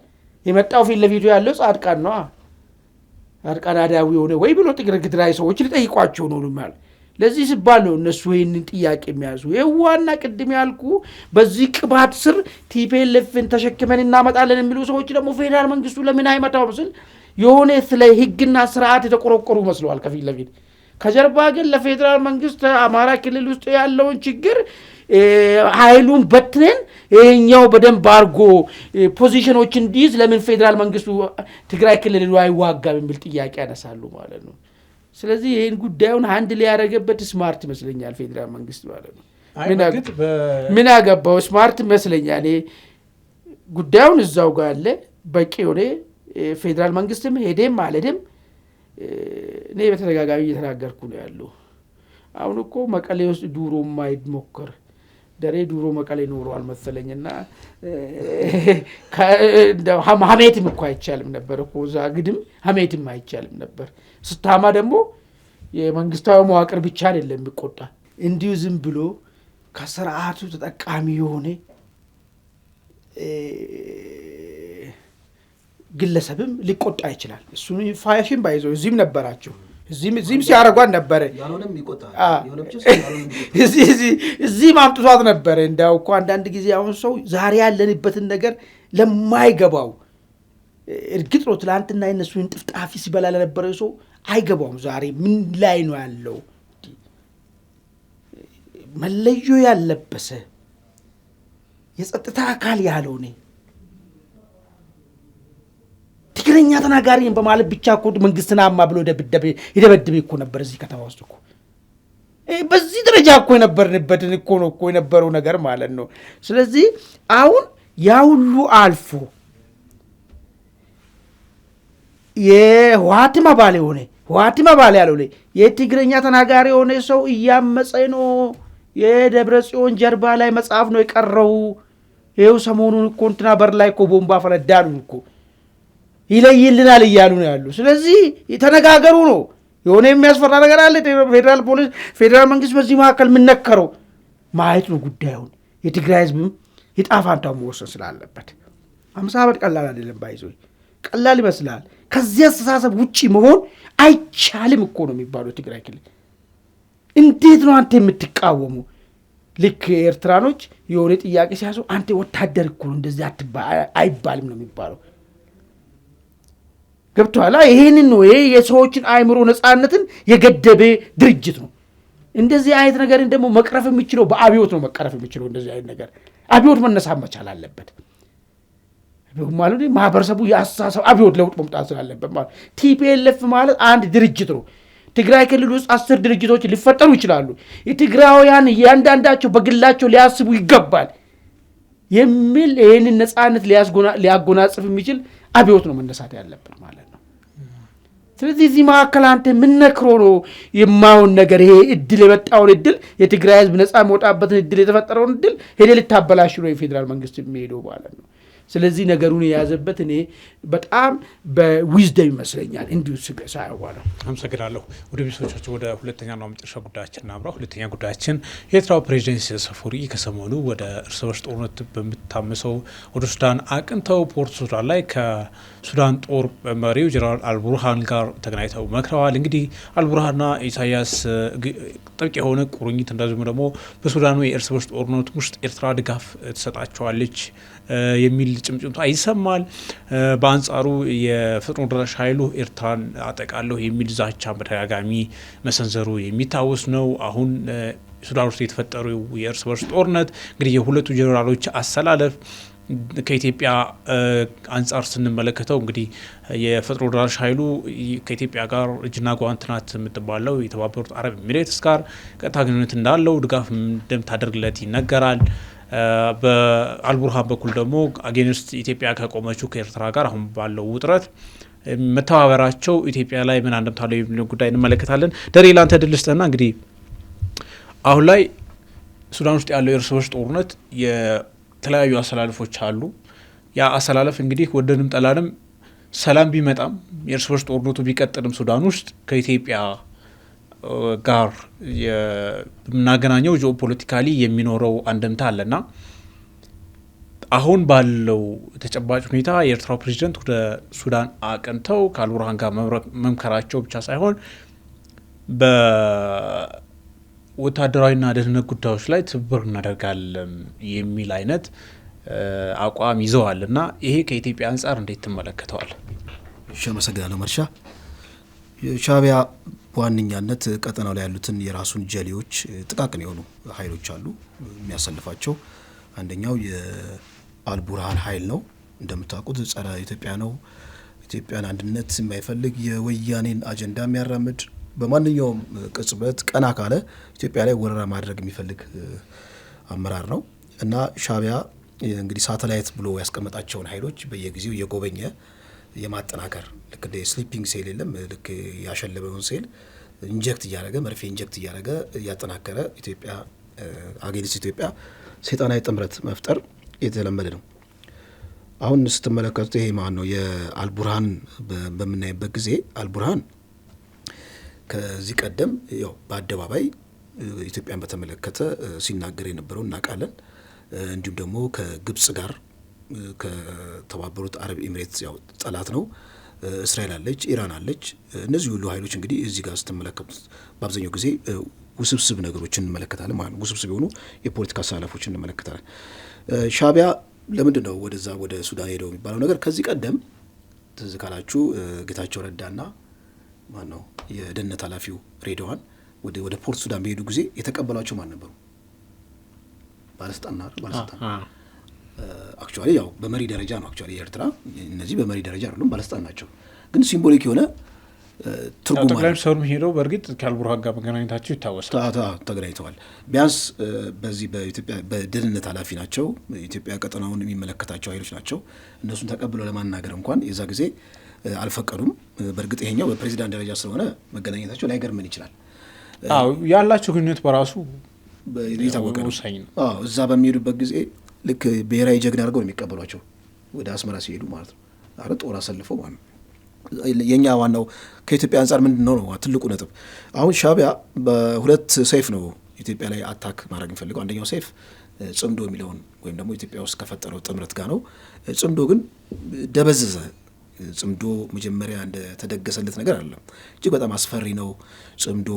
የመጣው ፊት ለፊቱ ያለው ጻድቃን ነው። ጻድቃን አዳዊ ሆነ ወይ ብሎ ትግራይ ሰዎች ሊጠይቋቸው ነው ማለት። ለዚህ ሲባል ነው እነሱ ይህንን ጥያቄ የሚያዙ። የዋና ቅድም ያልኩ በዚህ ቅባት ስር ቲፒኤልኤፍን ተሸክመን እናመጣለን የሚሉ ሰዎች ደግሞ ፌደራል መንግስቱ ለምን አይመጣውም ስል የሆነ ስለ ህግና ስርዓት የተቆረቆሩ መስለዋል ከፊት ለፊት። ከጀርባ ግን ለፌደራል መንግስት አማራ ክልል ውስጥ ያለውን ችግር ኃይሉን በትነን ይሄኛው በደንብ አርጎ ፖዚሽኖች እንዲይዝ ለምን ፌደራል መንግስቱ ትግራይ ክልል አይዋጋም የሚል ጥያቄ ያነሳሉ ማለት ነው። ስለዚህ ይሄን ጉዳዩን አንድ ሊያረጋበት ስማርት ይመስለኛል ፌደራል መንግስት ማለት ነው። ምን አገባው ስማርት ይመስለኛል። ጉዳዩን እዛው ጋር አለ በቂ ሆነ ፌደራል መንግስትም ሄደም አለደም እኔ በተደጋጋሚ እየተናገርኩ ነው ያለው። አሁን እኮ መቀሌ ውስጥ ዱሮ ማይሞከር ደሬ ዱሮ መቀሌ ኖሯል መሰለኝና ሀሜትም እኮ አይቻልም ነበር እኮ እዛ ግድም ሀሜትም አይቻልም ነበር። ስታማ ደግሞ የመንግስታዊ መዋቅር ብቻ አይደለም የሚቆጣ እንዲሁ ዝም ብሎ ከስርዓቱ ተጠቃሚ የሆነ ግለሰብም ሊቆጣ ይችላል። እሱን ፋሽን ባይዘው እዚህም ነበራቸው እዚህም ሲያረጓን ነበረ እዚህ ማምጥቷት ነበረ። እንዳው እኮ አንዳንድ ጊዜ አሁን ሰው ዛሬ ያለንበትን ነገር ለማይገባው እርግጥ ነው ትላንትና የነሱን ጥፍጣፊ ሲበላ ለነበረው ሰው አይገባውም። ዛሬ ምን ላይ ነው ያለው? መለዮ ያለበሰ የጸጥታ አካል ያልሆነ ትግረኛ ተናጋሪን በማለት ብቻ እኮ መንግስትና አማ ብሎ ይደበድብ እኮ ነበር እዚህ ከተማ ውስጥ እኮ። በዚህ ደረጃ እኮ የነበርንበትን እኮ ነው እኮ የነበረው ነገር ማለት ነው። ስለዚህ አሁን ያ ሁሉ አልፎ የህወሓትም አባል ያልሆነ የትግረኛ ተናጋሪ የሆነ ሰው እያመፀ ነው። የደብረ ጽዮን ጀርባ ላይ መጽሐፍ ነው የቀረው። ይኸው ሰሞኑን እኮ እንትና በር ላይ እኮ ቦምባ ፈነዳሉ እኮ ይለይልናል እያሉ ነው ያሉ። ስለዚህ የተነጋገሩ ነው። የሆነ የሚያስፈራ ነገር አለ። ፌደራል ፖሊስ ፌደራል መንግስት በዚህ መካከል የምነከረው ማየት ነው ጉዳዩን። የትግራይ ህዝብም የጣፋንታው መወሰን ስላለበት 50 ዓመት ቀላል አይደለም። ባይዞ ቀላል ይመስላል። ከዚህ አስተሳሰብ ውጪ መሆን አይቻልም እኮ ነው የሚባለው። ትግራይ ክልል እንዴት ነው አንተ የምትቃወሙ? ልክ ኤርትራኖች የሆነ ጥያቄ ሲያሱ አንተ ወታደር እኮ ነው እንደዚህ አይባልም ነው የሚባለው። ገብቷላ? ይሄንን ነው ይሄ የሰዎችን አእምሮ ነፃነትን የገደበ ድርጅት ነው። እንደዚህ አይነት ነገርን ደግሞ መቅረፍ የሚችለው በአብዮት ነው መቀረፍ የሚችለው። እንደዚህ አይነት ነገር አብዮት መነሳት መቻል አለበት ማለት ማህበረሰቡ የአስተሳሰብ አብዮት ለውጥ መምጣት ስላለበት ማለት። ቲፒኤልኤፍ ማለት አንድ ድርጅት ነው። ትግራይ ክልል ውስጥ 10 ድርጅቶች ሊፈጠሩ ይችላሉ። የትግራውያን እያንዳንዳቸው በግላቸው ሊያስቡ ይገባል የሚል ይህንን ነፃነት ሊያጎናጽፍ የሚችል አብዮት ነው መነሳት ያለበት ማለት ነው። ስለዚህ እዚህ መካከል አንተ ምነክሮ ነው የማውን ነገር ይሄ እድል የመጣውን እድል የትግራይ ህዝብ ነፃ መውጣበትን እድል የተፈጠረውን እድል ሄደ ልታበላሽ ነው የፌደራል መንግስት የሚሄደው ማለት ነው። ስለዚህ ነገሩን የያዘበት እኔ በጣም በዊዝደም ይመስለኛል እንዲሁ ሳይዋለው። አመሰግናለሁ። ወደ ቤተሰቦቻችን ወደ ሁለተኛና መጨረሻ ጉዳያችን እናምራ። ሁለተኛ ጉዳያችን የኤርትራው ፕሬዚደንት ኢሳያስ አፈወርቂ ከሰሞኑ ወደ እርስ በርስ ጦርነት በምታመሰው ወደ ሱዳን አቅንተው ፖርት ሱዳን ላይ ከሱዳን ጦር መሪው ጀነራል አልቡርሃን ጋር ተገናኝተው መክረዋል። እንግዲህ አልቡርሃንና ኢሳያስ ጥብቅ የሆነ ቁርኝት እንደዚሁም ደግሞ በሱዳኑ የእርስ በርስ ጦርነት ውስጥ ኤርትራ ድጋፍ ትሰጣቸዋለች የሚል ጭምጭምታ ይሰማል። በአንጻሩ የፈጥኖ ደራሽ ኃይሉ ኤርትራን አጠቃለሁ የሚል ዛቻ በተደጋጋሚ መሰንዘሩ የሚታወስ ነው። አሁን ሱዳን ውስጥ የተፈጠረው የእርስ በርስ ጦርነት እንግዲህ የሁለቱ ጀነራሎች አሰላለፍ ከኢትዮጵያ አንጻር ስንመለከተው እንግዲህ የፈጥኖ ደራሽ ኃይሉ ከኢትዮጵያ ጋር እጅና ጓንት ናት የምትባለው የተባበሩት አረብ ኤሚሬትስ ጋር ቀጥታ ግንኙነት እንዳለው ድጋፍ እንደምታደርግለት ይነገራል። በአልቡርሃን በኩል ደግሞ አጌንስት ኢትዮጵያ ከቆመችው ከኤርትራ ጋር አሁን ባለው ውጥረት መተባበራቸው ኢትዮጵያ ላይ ምን አንደምታለው የሚለው ጉዳይ እንመለከታለን። ደሬ ላንተ ድል ስጥና እንግዲህ አሁን ላይ ሱዳን ውስጥ ያለው የእርስ በርስ ጦርነት የተለያዩ አሰላለፎች አሉ። ያ አሰላለፍ እንግዲህ ወደንም ጠላንም ሰላም ቢመጣም የእርስ በርስ ጦርነቱ ቢቀጥልም ሱዳን ውስጥ ከኢትዮጵያ ጋር የምናገናኘው ጂኦፖለቲካሊ የሚኖረው አንደምታ አለና አሁን ባለው ተጨባጭ ሁኔታ የኤርትራው ፕሬዚደንት ወደ ሱዳን አቅንተው ከአልቡርሃን ጋር መምከራቸው ብቻ ሳይሆን በወታደራዊና ደህንነት ጉዳዮች ላይ ትብብር እናደርጋለን የሚል አይነት አቋም ይዘዋል እና ይሄ ከኢትዮጵያ አንጻር እንዴት ትመለከተዋል? እሺ፣ አመሰግናለሁ መርሻ። ሻዕቢያ በዋነኛነት ቀጠናው ላይ ያሉትን የራሱን ጀሌዎች ጥቃቅን የሆኑ ኃይሎች አሉ የሚያሰልፋቸው። አንደኛው የአልቡርሃን ኃይል ነው። እንደምታውቁት ጸረ ኢትዮጵያ ነው። ኢትዮጵያን አንድነት የማይፈልግ የወያኔን አጀንዳ የሚያራምድ በማንኛውም ቅጽበት ቀና ካለ ኢትዮጵያ ላይ ወረራ ማድረግ የሚፈልግ አመራር ነው እና ሻዕቢያ እንግዲህ ሳተላይት ብሎ ያስቀመጣቸውን ኃይሎች በየጊዜው የጎበኘ የማጠናከር ልክ እንደ ስሊፒንግ ሴል የለም ልክ ያሸለበውን ሴል ኢንጀክት እያደረገ መርፌ ኢንጀክት እያደረገ እያጠናከረ ኢትዮጵያ አጌንስት ኢትዮጵያ ሰይጣናዊ ጥምረት መፍጠር የተለመደ ነው። አሁን ስትመለከቱት ይሄ ማን ነው የአልቡርሃን በምናይበት ጊዜ አልቡርሃን ከዚህ ቀደም ያው በአደባባይ ኢትዮጵያን በተመለከተ ሲናገር የነበረው እናውቃለን። እንዲሁም ደግሞ ከግብጽ ጋር ከተባበሩት አረብ ኤሚሬትስ ያው ጠላት ነው። እስራኤል አለች፣ ኢራን አለች። እነዚህ ሁሉ ኃይሎች እንግዲህ እዚህ ጋር ስትመለከቱት በአብዛኛው ጊዜ ውስብስብ ነገሮችን እንመለከታለን ማለት ነው። ውስብስብ የሆኑ የፖለቲካ አሰላለፎችን እንመለከታለን። ሻዕቢያ ለምንድን ነው ወደዛ ወደ ሱዳን ሄደው የሚባለው ነገር ከዚህ ቀደም ትዝ ካላችሁ ጌታቸው ረዳና ማን ነው የደህንነት ኃላፊው ሬድዋን ወደ ፖርት ሱዳን በሄዱ ጊዜ የተቀበሏቸው ማን ነበሩ? ባለስልጣን አክቹዋሊ ያው በመሪ ደረጃ ነው። አክቹዋሊ የኤርትራ እነዚህ በመሪ ደረጃ አይደሉም፣ ባለስልጣን ናቸው። ግን ሲምቦሊክ የሆነ ትርጉም ጠቅላይ ሚኒስትሩ ሄደው በእርግጥ ከአልቡርሃን ጋር መገናኘታቸው ይታወሳል። ተገናኝተዋል። ቢያንስ በዚህ በኢትዮጵያ በደህንነት ኃላፊ ናቸው። ኢትዮጵያ ቀጠናውን የሚመለከታቸው ኃይሎች ናቸው። እነሱን ተቀብለው ለማናገር እንኳን የዛ ጊዜ አልፈቀዱም። በእርግጥ ይሄኛው በፕሬዚዳንት ደረጃ ስለሆነ መገናኘታቸው ላይገርመን ይችላል። ያላቸው ግንኙነት በራሱ የታወቀ ነው። እዛ በሚሄዱበት ጊዜ ልክ ብሔራዊ ጀግና አድርገው ነው የሚቀበሏቸው ወደ አስመራ ሲሄዱ ማለት ነው። ጦር አሰልፈው ማለት ነው። የኛ ዋናው ከኢትዮጵያ አንጻር ምንድነው ነው ትልቁ ነጥብ። አሁን ሻዕቢያ በሁለት ሰይፍ ነው ኢትዮጵያ ላይ አታክ ማድረግ የሚፈልገው። አንደኛው ሰይፍ ጽምዶ የሚለውን ወይም ደግሞ ኢትዮጵያ ውስጥ ከፈጠረው ጥምረት ጋር ነው። ጽምዶ ግን ደበዘዘ። ጽምዶ መጀመሪያ እንደተደገሰለት ነገር አይደለም። እጅግ በጣም አስፈሪ ነው ጽምዶ።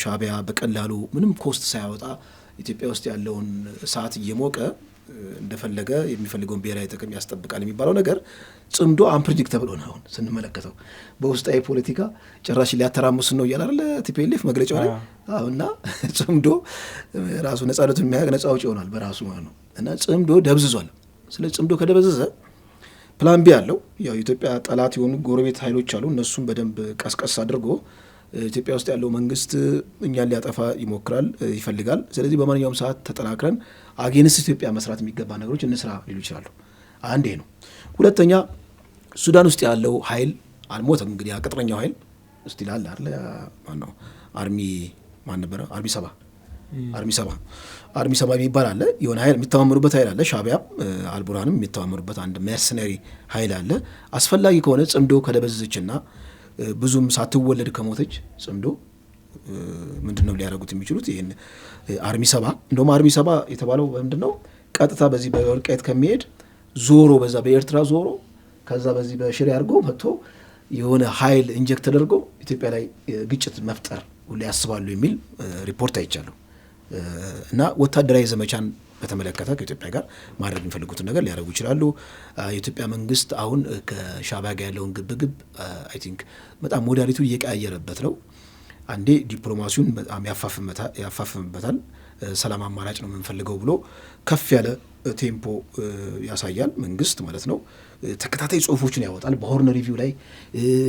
ሻዕቢያ በቀላሉ ምንም ኮስት ሳያወጣ ኢትዮጵያ ውስጥ ያለውን ሰዓት እየሞቀ እንደፈለገ የሚፈልገውን ብሔራዊ ጥቅም ያስጠብቃል የሚባለው ነገር ጽምዶ አንፕሬዲክተብል ሆነ። አሁን ስንመለከተው በውስጣዊ ፖለቲካ ጭራሽ ሊያተራምስ ነው እያለ አይደለ ቲፒኤልኤፍ መግለጫው ላይ እና ጽምዶ ራሱ ነጻነቱን የሚያውቅ ነጻ አውጪ ይሆናል በራሱ ማለት ነው። እና ጽምዶ ደብዝዟል። ስለ ጽምዶ ከደበዘዘ ፕላን ቢ አለው። ያው ኢትዮጵያ ጠላት የሆኑ ጎረቤት ኃይሎች አሉ። እነሱም በደንብ ቀስቀስ አድርጎ ኢትዮጵያ ውስጥ ያለው መንግስት እኛን ሊያጠፋ ይፈልጋል። ስለዚህ በማንኛውም ሰዓት ተጠናክረን አጌንስት ኢትዮጵያ መስራት የሚገባ ነገሮች እንስራ ሊሉ ይችላሉ። አንዴ ነው። ሁለተኛ ሱዳን ውስጥ ያለው ኃይል አልሞተም። እንግዲህ ቅጥረኛው ኃይል ስቲል አለ አይደል? ማነው አርሚ ማን ነበረ? አርሚ ሰባ የሚባል አለ። የሆነ ኃይል የሚተማመኑበት ኃይል አለ። ሻዕቢያ አልቡርሃንም የሚተማመኑበት አንድ መርሰነሪ ኃይል አለ። አስፈላጊ ከሆነ ጽምዶ ከደበዘዘችና ብዙም ሳትወለድ ከሞተች ጽምዶ ምንድነው ሊያደርጉት የሚችሉት? ይሄን አርሚ ሰባ እንደውም አርሚ ሰባ የተባለው ምንድነው ቀጥታ በዚህ በወልቃይት ከሚሄድ ዞሮ በዛ በኤርትራ ዞሮ ከዛ በዚህ በሽሬ አድርጎ መጥቶ የሆነ ኃይል ኢንጀክት ተደርጎ ኢትዮጵያ ላይ ግጭት መፍጠር ሁሉ ያስባሉ የሚል ሪፖርት አይቻለሁ። እና ወታደራዊ ዘመቻን በተመለከተ ከኢትዮጵያ ጋር ማድረግ የሚፈልጉትን ነገር ሊያደርጉ ይችላሉ። የኢትዮጵያ መንግስት አሁን ከሻዕቢያ ጋር ያለውን ግብግብ አይ ቲንክ በጣም ሞዳሊቱ እየቀያየረበት ነው። አንዴ ዲፕሎማሲውን በጣም ያፋፍምበታል። ሰላም አማራጭ ነው የምንፈልገው ብሎ ከፍ ያለ ቴምፖ ያሳያል መንግስት ማለት ነው። ተከታታይ ጽሁፎችን ያወጣል። በሆርን ሪቪው ላይ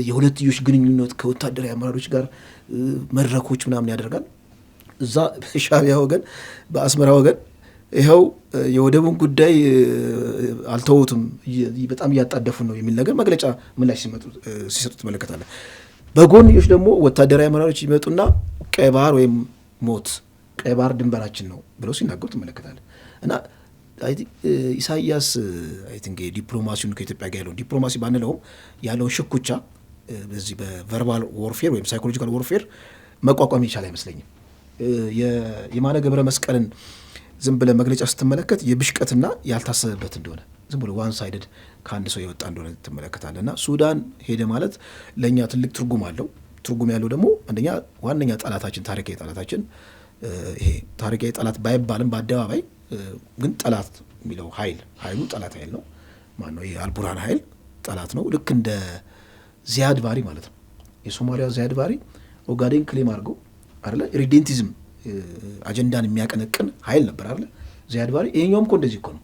የሁለትዮሽ ግንኙነት ከወታደራዊ አመራሮች ጋር መድረኮች ምናምን ያደርጋል። እዛ በሻዕቢያ ወገን በአስመራ ወገን ይኸው የወደቡን ጉዳይ አልተውትም በጣም እያጣደፉን ነው የሚል ነገር መግለጫ ምላሽ ሲሰጡ ትመለከታለን። በጎንዮሽ ደግሞ ወታደራዊ አመራሮች ይመጡና ቀይ ባህር ወይም ሞት፣ ቀይ ባህር ድንበራችን ነው ብለው ሲናገሩ ትመለከታለን። እና ኢሳያስ አይ ቲንክ ዲፕሎማሲውን ከኢትዮጵያ ጋር ያለውን ዲፕሎማሲ ባንለውም ያለውን ሽኩቻ በዚህ በቨርባል ዎርፌር ወይም ሳይኮሎጂካል ዎርፌር መቋቋም ይቻል አይመስለኝም። የማነ ገብረ መስቀልን ዝም ብለህ መግለጫ ስትመለከት የብሽቀትና ያልታሰበበት እንደሆነ ዝም ብሎ ዋን ሳይድድ ከአንድ ሰው የወጣ እንደሆነ ትመለከታለህ። እና ሱዳን ሄደ ማለት ለእኛ ትልቅ ትርጉም አለው። ትርጉም ያለው ደግሞ አንደኛ ዋነኛ ጠላታችን ታሪካዊ ጠላታችን ይሄ ታሪካዊ ጠላት ባይባልም በአደባባይ ግን ጠላት የሚለው ኃይሉ ጠላት ኃይል ነው። ማነው? ይሄ አልቡርሃን ኃይል ጠላት ነው። ልክ እንደ ዚያድ ባሪ ማለት ነው። የሶማሊያው ዚያድ ባሪ ኦጋዴን ክሌም አድርገው አይደለ ሪዴንቲዝም አጀንዳን የሚያቀነቅን ኃይል ነበር አይደለ ዚያድ ባሪ። ይሄኛውም እኮ እንደዚህ እኮ ነው።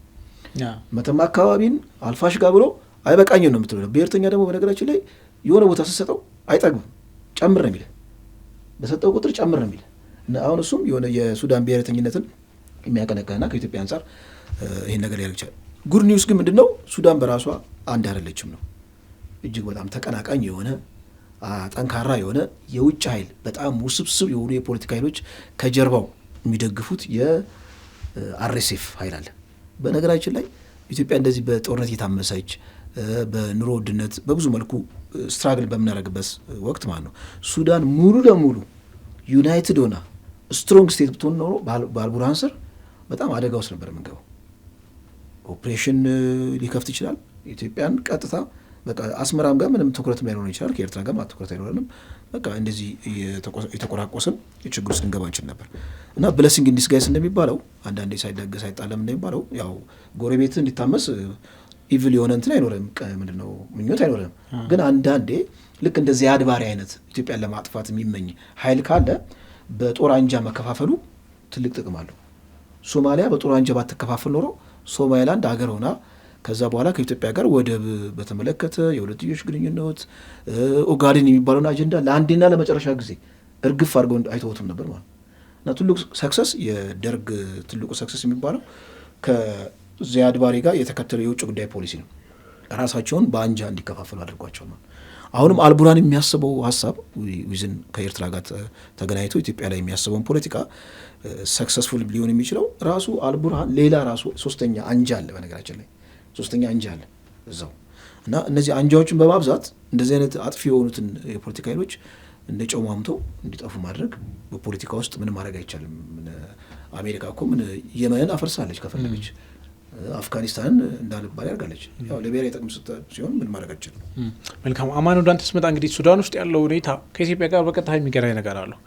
መተማ አካባቢን አልፋሽጋ ብሎ አይበቃኝም ነው የምትለው። ብሔርተኛ ደግሞ በነገራችን ላይ የሆነ ቦታ ስትሰጠው አይጠግብም፣ ጨምር ነው የሚልህ፣ በሰጠው ቁጥር ጨምር ነው የሚልህ። እና አሁን እሱም የሆነ የሱዳን ብሔርተኝነትን የሚያቀነቅንና ከኢትዮጵያ አንጻር ይህን ነገር ሊያደርግ ይችላል። ጉድ ኒውስ ግን ምንድን ነው? ሱዳን በራሷ አንድ አይደለችም ነው። እጅግ በጣም ተቀናቃኝ የሆነ ጠንካራ የሆነ የውጭ ኃይል፣ በጣም ውስብስብ የሆኑ የፖለቲካ ኃይሎች ከጀርባው የሚደግፉት የአርኤስኤፍ ኃይል አለ። በነገራችን ላይ ኢትዮጵያ እንደዚህ በጦርነት የታመሰች በኑሮ ውድነት በብዙ መልኩ ስትራግል በምናደርግበት ወቅት ማለት ነው ሱዳን ሙሉ ለሙሉ ዩናይትድ ሆና ስትሮንግ ስቴት ብትሆን ኖሮ በአልቡርሃን ስር በጣም አደጋ ውስጥ ነበር የምንገባው። ኦፕሬሽን ሊከፍት ይችላል። ኢትዮጵያን ቀጥታ በቃ አስመራም ጋር ምንም ትኩረት ላይኖር ይችላል። ከኤርትራ ጋር ትኩረት አይኖረንም። በቃ እንደዚህ የተቆራቆስን የችግር ውስጥ ልንገባ እንችል ነበር። እና ብለሲንግ ኢን ዲስጋይዝ እንደሚባለው አንዳንዴ ሳይደገስ አይጣለም እንደሚባለው ያው ጎረቤት እንዲታመስ ኢቪል የሆነ እንትን አይኖርም፣ ምንድነው ምኞት አይኖርም። ግን አንዳንዴ ልክ እንደ ዚያድ ባሬ አይነት ኢትዮጵያን ለማጥፋት የሚመኝ ኃይል ካለ በጦር አንጃ መከፋፈሉ ትልቅ ጥቅም አለው። ሶማሊያ በጦር አንጃ ባትከፋፈል ኖሮ ሶማሊላንድ ሀገር ሆና ከዛ በኋላ ከኢትዮጵያ ጋር ወደብ በተመለከተ የሁለትዮሽ ግንኙነት ኦጋዴን የሚባለውን አጀንዳ ለአንዴና ለመጨረሻ ጊዜ እርግፍ አድርገው አይተውትም ነበር ማለት እና ትልቁ ሰክሰስ የደርግ ትልቁ ሰክሰስ የሚባለው ከዚያድ ባሬ ጋር የተከተለው የውጭ ጉዳይ ፖሊሲ ነው። ራሳቸውን በአንጃ እንዲከፋፈሉ አድርጓቸው ነው። አሁንም አልቡርሃን የሚያስበው ሀሳብ ዊዝን ከኤርትራ ጋር ተገናኝቶ ኢትዮጵያ ላይ የሚያስበውን ፖለቲካ ሰክሰስፉል ሊሆን የሚችለው ራሱ አልቡርሃን ሌላ ራሱ ሶስተኛ አንጃ አለ። በነገራችን ላይ ሶስተኛ አንጃ አለ እዛው እና እነዚህ አንጃዎችን በማብዛት እንደዚህ አይነት አጥፊ የሆኑትን የፖለቲካ ኃይሎች እንደ ጨው ማምተው እንዲጠፉ ማድረግ በፖለቲካ ውስጥ ምን ማድረግ አይቻልም። አሜሪካ እኮ ምን የመንን አፈርሳለች ከፈለገች፣ አፍጋኒስታንን እንዳልባል ያርጋለች። ያው ለብሔራዊ ጥቅም ሲሆን ምን ማድረግ አይቻልም። መልካም አማን ወደ አንተ ስመጣ እንግዲህ ሱዳን ውስጥ ያለው ሁኔታ ከኢትዮጵያ ጋር በቀጥታ የሚገናኝ ነገር አለው።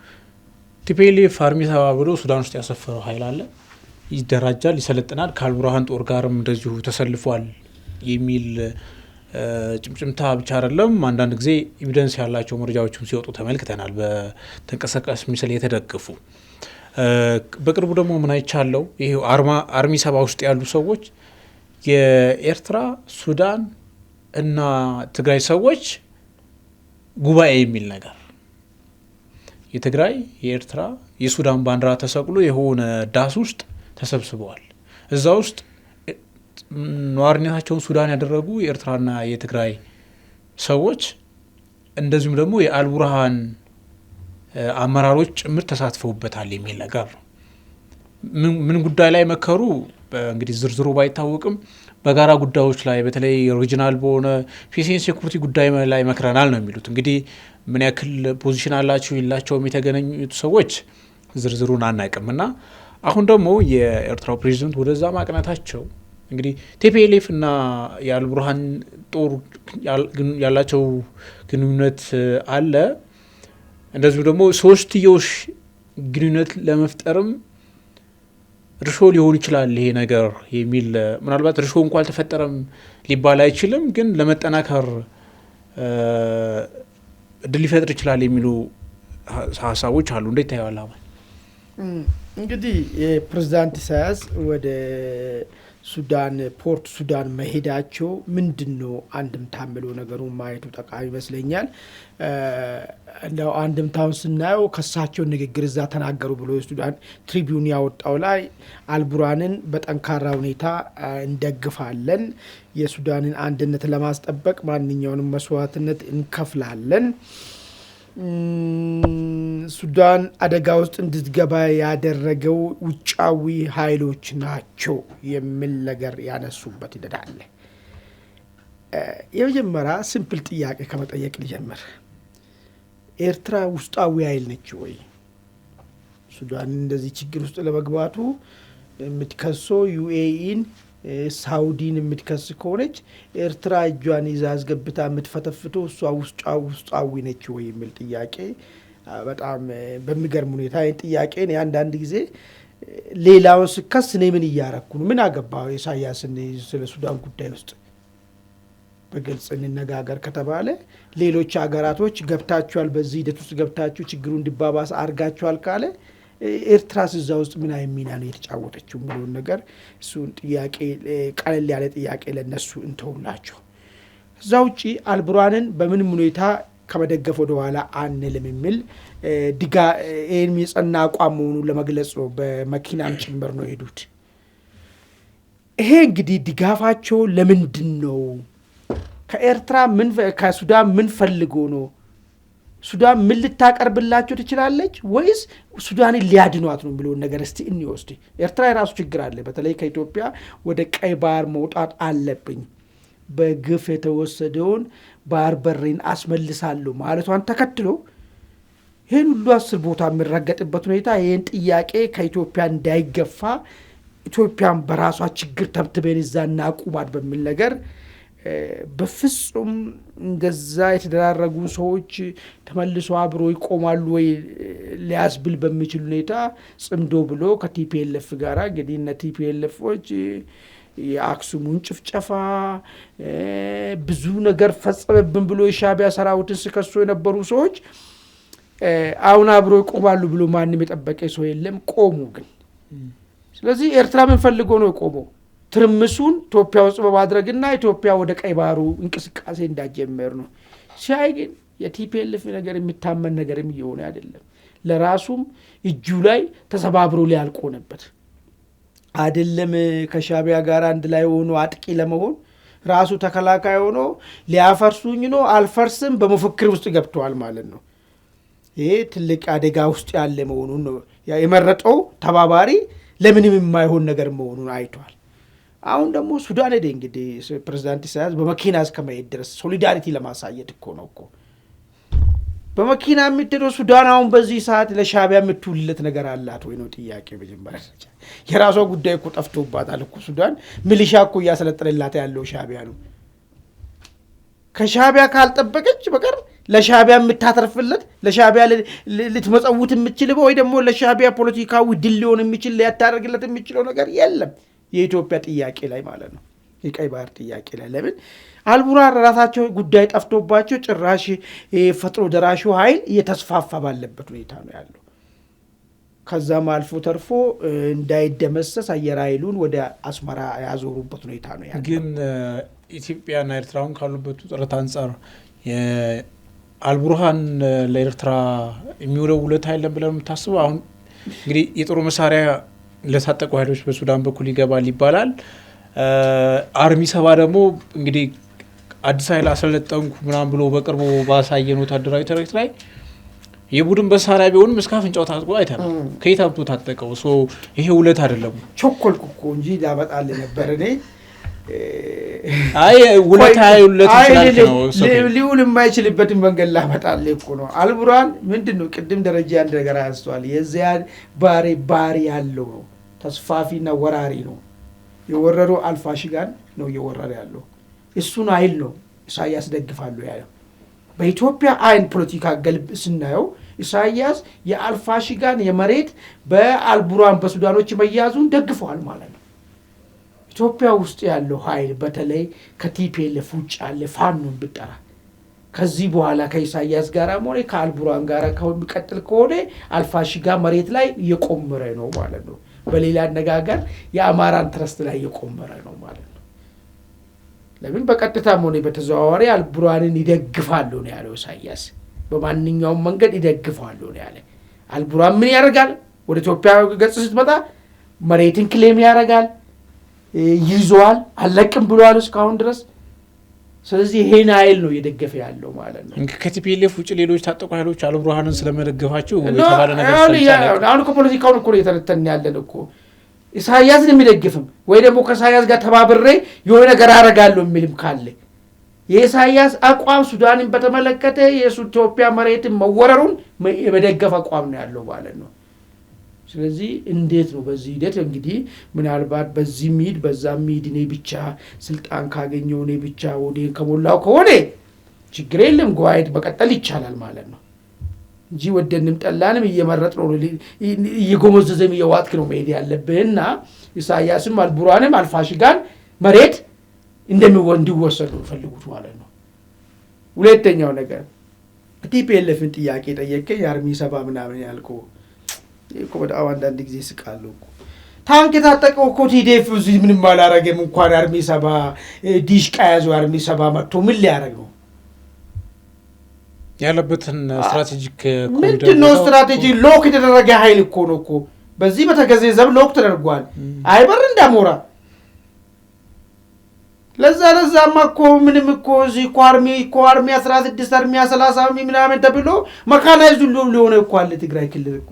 ቲፒኤልኤፍ አርሚ ተባብሎ ሱዳን ውስጥ ያሰፈረው ኃይል አለ፣ ይደራጃል፣ ይሰለጥናል፣ ከአልቡርሃን ጦር ጋርም እንደዚሁ ተሰልፏል የሚል ጭምጭምታ ብቻ አይደለም። አንዳንድ ጊዜ ኤቪደንስ ያላቸው መረጃዎችም ሲወጡ ተመልክተናል፣ በተንቀሳቃሽ ምስል የተደገፉ። በቅርቡ ደግሞ ምን አይቻለው፣ ይሄ አርሚ ሰባ ውስጥ ያሉ ሰዎች የኤርትራ ሱዳን እና ትግራይ ሰዎች ጉባኤ የሚል ነገር የትግራይ የኤርትራ የሱዳን ባንዲራ ተሰቅሎ የሆነ ዳስ ውስጥ ተሰብስበዋል። እዛ ውስጥ ነዋሪነታቸውን ሱዳን ያደረጉ የኤርትራና የትግራይ ሰዎች እንደዚሁም ደግሞ የአልቡርሃን አመራሮች ጭምር ተሳትፈውበታል የሚል ነገር ነው። ምን ጉዳይ ላይ መከሩ እንግዲህ ዝርዝሩ ባይታወቅም በጋራ ጉዳዮች ላይ በተለይ ሪጂናል በሆነ ፒስ ኤንድ ሴኩሪቲ ጉዳይ ላይ መክረናል ነው የሚሉት። እንግዲህ ምን ያክል ፖዚሽን አላቸው የላቸውም የተገናኙት ሰዎች ዝርዝሩን አናውቅም። እና አሁን ደግሞ የኤርትራው ፕሬዚደንት ወደዛ ማቅናታቸው እንግዲህ ቲፒኤልኤፍ እና የአልቡርሃን ጦር ያላቸው ግንኙነት አለ። እንደዚሁ ደግሞ ሶስትዮሽ ግንኙነት ለመፍጠርም ርሾ ሊሆን ይችላል ይሄ ነገር የሚል ምናልባት ርሾ እንኳን አልተፈጠረም ሊባል አይችልም፣ ግን ለመጠናከር እድል ሊፈጥር ይችላል የሚሉ ሀሳቦች አሉ። እንዴት ታየዋለህ? እንግዲህ የፕሬዝዳንት ኢሳያስ ወደ ሱዳን ፖርት ሱዳን መሄዳቸው ምንድን ነው አንድምታ የሚለው ነገሩን ማየቱ ጠቃሚ ይመስለኛል። እንደው አንድምታውን ስናየው ከሳቸው ንግግር እዛ ተናገሩ ብሎ የሱዳን ትሪቢዩን ያወጣው ላይ አልቡርሃንን በጠንካራ ሁኔታ እንደግፋለን፣ የሱዳንን አንድነት ለማስጠበቅ ማንኛውንም መስዋዕትነት እንከፍላለን፣ ሱዳን አደጋ ውስጥ እንድትገባ ያደረገው ውጫዊ ኃይሎች ናቸው የሚል ነገር ያነሱበት ሂደት አለ። የመጀመሪያ ሲምፕል ጥያቄ ከመጠየቅ ልጀምር። ኤርትራ ውስጣዊ ኃይል ነች ወይ? ሱዳን እንደዚህ ችግር ውስጥ ለመግባቱ የምትከሰው ዩኤኢን ሳውዲን የምትከስ ከሆነች ኤርትራ እጇን ይዛ አስገብታ የምትፈተፍቶ እሷ ውስጣዊ ነች ወይ የሚል ጥያቄ በጣም በሚገርም ሁኔታ ጥያቄ ነው። አንዳንድ ጊዜ ሌላውን ስከስ እኔ ምን እያረኩ ነው? ምን አገባው ኢሳያስን ስለ ሱዳን ጉዳይ ውስጥ በግልጽ እንነጋገር ከተባለ ሌሎች ሀገራቶች ገብታችኋል፣ በዚህ ሂደት ውስጥ ገብታችሁ ችግሩ እንዲባባስ አድርጋችኋል ካለ ኤርትራስ እዛ ውስጥ ምን አይነት ሚና ነው የተጫወተችው የሚለውን ነገር እሱን ጥያቄ ቀለል ያለ ጥያቄ ለነሱ እንተውላቸው። እዛ ውጪ አልቡርሃንን በምንም ሁኔታ ከመደገፍ ወደ ኋላ አንልም የሚል ይህን የጸና አቋም መሆኑን ለመግለጽ ነው። በመኪናም ጭምር ነው የሄዱት። ይሄ እንግዲህ ድጋፋቸው ለምንድን ነው? ከኤርትራ ከሱዳን ምን ፈልጎ ነው? ሱዳን ምን ልታቀርብላቸው ትችላለች ወይስ ሱዳንን ሊያድኗት ነው የሚለውን ነገር እስቲ እንወስድ። ኤርትራ የራሱ ችግር አለ። በተለይ ከኢትዮጵያ ወደ ቀይ ባህር መውጣት አለብኝ፣ በግፍ የተወሰደውን ባህር በሬን አስመልሳለሁ ማለቷን ተከትሎ ይህን ሁሉ 10 ቦታ የሚረገጥበት ሁኔታ ይህን ጥያቄ ከኢትዮጵያ እንዳይገፋ ኢትዮጵያን በራሷ ችግር ተብትበን እዛ እናቁማት በሚል ነገር በፍጹም እንደዛ የተደራረጉ ሰዎች ተመልሶ አብሮ ይቆማሉ ወይ ሊያስብል በሚችል ሁኔታ ጽምዶ ብሎ ከቲፒኤልኤፍ ጋር እንግዲህ እነ ቲፒኤልኤፎች የአክሱሙን ጭፍጨፋ ብዙ ነገር ፈጸመብን ብሎ የሻዕቢያ ሰራዊትን ሲከሱ የነበሩ ሰዎች አሁን አብሮ ይቆማሉ ብሎ ማንም የጠበቀ ሰው የለም። ቆሙ ግን። ስለዚህ ኤርትራ ምን ፈልጎ ነው የቆመው? ትርምሱን ኢትዮጵያ ውስጥ በማድረግና ኢትዮጵያ ወደ ቀይ ባህሩ እንቅስቃሴ እንዳጀመር ነው። ሲያይ ግን የቲፒኤልኤፍ ነገር የሚታመን ነገርም እየሆነ አይደለም። ለራሱም እጁ ላይ ተሰባብሮ ሊያልቆ ነበር አይደለም። ከሻዕቢያ ጋር አንድ ላይ ሆኖ አጥቂ ለመሆን ራሱ ተከላካይ ሆኖ ሊያፈርሱኝ ነው አልፈርስም በመፈክር ውስጥ ገብተዋል ማለት ነው። ይሄ ትልቅ አደጋ ውስጥ ያለ መሆኑን ነው የመረጠው። ተባባሪ ለምንም የማይሆን ነገር መሆኑን አይቷል። አሁን ደግሞ ሱዳን ሄደ። እንግዲህ ፕሬዝዳንት ኢሳያስ በመኪና እስከመሄድ ድረስ ሶሊዳሪቲ ለማሳየት እኮ ነው እኮ በመኪና የምትሄደው ሱዳን። አሁን በዚህ ሰዓት ለሻዕቢያ የምትውልለት ነገር አላት ወይ ነው ጥያቄ። መጀመሪያ የራሷ ጉዳይ እኮ ጠፍቶባታል እኮ ሱዳን። ሚሊሻ እኮ እያሰለጠነላት ያለው ሻዕቢያ ነው። ከሻዕቢያ ካልጠበቀች በቀር ለሻዕቢያ የምታተርፍለት ለሻዕቢያ ልትመጸውት የምችል ወይ ደግሞ ለሻዕቢያ ፖለቲካዊ ድል ሊሆን የሚችል ሊያታደርግለት የሚችለው ነገር የለም። የኢትዮጵያ ጥያቄ ላይ ማለት ነው፣ የቀይ ባህር ጥያቄ ላይ ለምን አልቡርሃን ራሳቸው ጉዳይ ጠፍቶባቸው ጭራሽ ፈጥኖ ደራሹ ኃይል እየተስፋፋ ባለበት ሁኔታ ነው ያለው። ከዛም አልፎ ተርፎ እንዳይደመሰስ አየር ኃይሉን ወደ አስመራ ያዞሩበት ሁኔታ ነው ያለው። ግን ኢትዮጵያና ኤርትራውን ካሉበት ጥረት አንጻር አልቡርሃን ለኤርትራ የሚውለው ውለታ አይደለም ብለን የምታስበው? አሁን እንግዲህ የጦር መሳሪያ ለታጠቁ ኃይሎች በሱዳን በኩል ይገባል ይባላል። አርሚ 70 ደግሞ እንግዲህ አዲስ ኃይል አሰለጠንኩ ምናምን ብሎ በቅርቡ ባሳየን ወታደራዊ ተረት ላይ የቡድን መሳሪያ ቢሆንም እስከ አፍንጫው ታጥቆ አይተናል። ከየት አምጥቶ ታጠቀው? ይሄ ውለት አይደለም። ቾኮልኩ እኮ እንጂ ላመጣል ነበር እኔ። አይ ውለታ ነው ሊውል የማይችልበትን መንገድ ላመጣል እኮ ነው። አልቡርሃን ምንድነው? ቅድም ደረጃ አንድ ነገር አንስተዋል። የዚያ ባሪ ያለው ነው፣ ተስፋፊና ወራሪ ነው። የወረረው አልፋሽጋን ነው እየወረረ ያለው። እሱን ኃይል ነው ኢሳያስ ደግፋሉ ያለው። በኢትዮጵያ አይን ፖለቲካ ገልብ ስናየው ኢሳያስ የአልፋሽጋን የመሬት በአልቡርሃን በሱዳኖች መያዙን ደግፈዋል ማለት ነው። ኢትዮጵያ ውስጥ ያለው ኃይል በተለይ ከቲፒኤልኤፍ ውጭ ያለ ፋኖን ብጠራ ከዚህ በኋላ ከኢሳያስ ጋር ሆነ ከአልቡርሃን ጋር ከሚቀጥል ከሆነ አልፋሽጋ መሬት ላይ እየቆመረ ነው ማለት ነው። በሌላ አነጋገር የአማራን ትረስት ላይ እየቆመረ ነው ማለት ነው። ለምን በቀጥታም ሆነ በተዘዋዋሪ አልቡርሃንን ይደግፋሉ ነው ያለው ኢሳያስ። በማንኛውም መንገድ ይደግፋሉ ነው ያለ። አልቡርሃን ምን ያደርጋል? ወደ ኢትዮጵያ ገጽ ስትመጣ መሬትን ክሌም ያደርጋል፣ ይዟል፣ አለቅም ብሏል እስካሁን ድረስ። ስለዚህ ይሄን ኃይል ነው እየደገፈ ያለው ማለት ነው። ከቲፒኤልኤፍ ውጭ ሌሎች ታጠቁ ኃይሎች አልቡርሃንን ስለመደገፋቸው የተባለ ነገር አሁን ፖለቲካውን እኮ እየተነተን ያለን እኮ ኢሳያስን የሚደግፍም ወይ ደግሞ ከኢሳያስ ጋር ተባብሬ የሆነ ነገር አደርጋለሁ የሚልም ካለ የኢሳያስ አቋም ሱዳንን በተመለከተ የኢትዮጵያ መሬትን መወረሩን የመደገፍ አቋም ነው ያለው ማለት ነው። ስለዚህ እንዴት ነው በዚህ ሂደት እንግዲህ ምናልባት በዚህ ሚድ በዛ ሚድ እኔ ብቻ ስልጣን ካገኘው እኔ ብቻ ወዴን ከሞላው ከሆነ ችግር የለም ጓይድ መቀጠል ይቻላል ማለት ነው እንጂ ወደንም ጠላንም እየመረጥ ነው እየጎመዘዘም እየዋጥክ ነው መሄድ ያለብህና ኢሳያስም አልቡርሃንም አልፋሽጋን መሬት እንዲወሰዱ ፈልጉት ማለት ነው። ሁለተኛው ነገር ቲፒኤልኤፍን ጥያቄ ጠየቀኝ። የአርሚ ሰባ ምናምን ያልከው እኮ በጣም አንዳንድ ጊዜ ስቃለሁ እኮ ታንክ የታጠቀው እኮ ቲዲኤፍ እዚህ ምንም አላረገም። እንኳን አርሚ ሰባ ዲሽቃ ያዘው አርሚ ሰባ መጥቶ ምን ሊያደርግ ነው ያለበትን ስትራቴጂክ ምንድነው? ስትራቴጂ ሎክ የተደረገ ኃይል እኮ ነው እኮ በዚህ በተገዘ ዘብ ሎክ ተደርጓል። አይበር እንዳሞራ ለዛማ እኮ ምንም እኮ እዚህ እኮ አርሚ 16 አርሚ 30 ምናምን ተብሎ መካናይዝ ሁሉ ሊሆነ እኮ አለ ትግራይ ክልል እኮ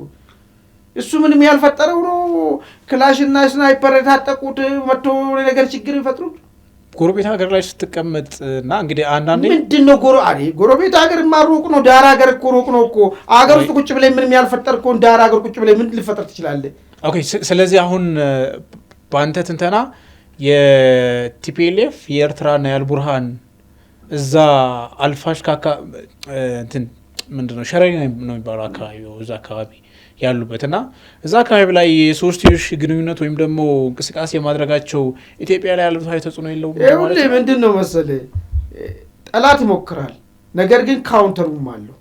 እሱ ምንም ያልፈጠረው ነው። ክላሽና ስናይፐር የታጠቁት መጥቶ ነገር ችግር ይፈጥሩት ጎረቤት ሀገር ላይ ስትቀመጥና እንግዲህ አንዳንዴ ምንድነው ጎረቤት ሀገር ማሩቅ ነው። ዳር ሀገር እኮ ሩቅ ነው እኮ አገር ውስጥ ቁጭ ብለህ ምንም ያልፈጠርከው ዳር ሀገር ቁጭ ብለህ ምን ልፈጠር ትችላለህ? ኦኬ ስለዚህ አሁን በአንተ ትንተና የቲፒኤልኤፍ የኤርትራና የአልቡርሃን እዛ አልፋሽካ እንትን ምንድነው ሸራይ ነው የሚባለው አካባቢው እዛ አካባቢ ያሉበትና እዛ አካባቢ ላይ የሶስትዮሽ ግንኙነት ወይም ደግሞ እንቅስቃሴ ማድረጋቸው ኢትዮጵያ ላይ ያለው ተጽዕኖ የለውም ማለት ነው። ምንድነው መሰለህ ጠላት ይሞክራል፣ ነገር ግን ካውንተሩም አለው።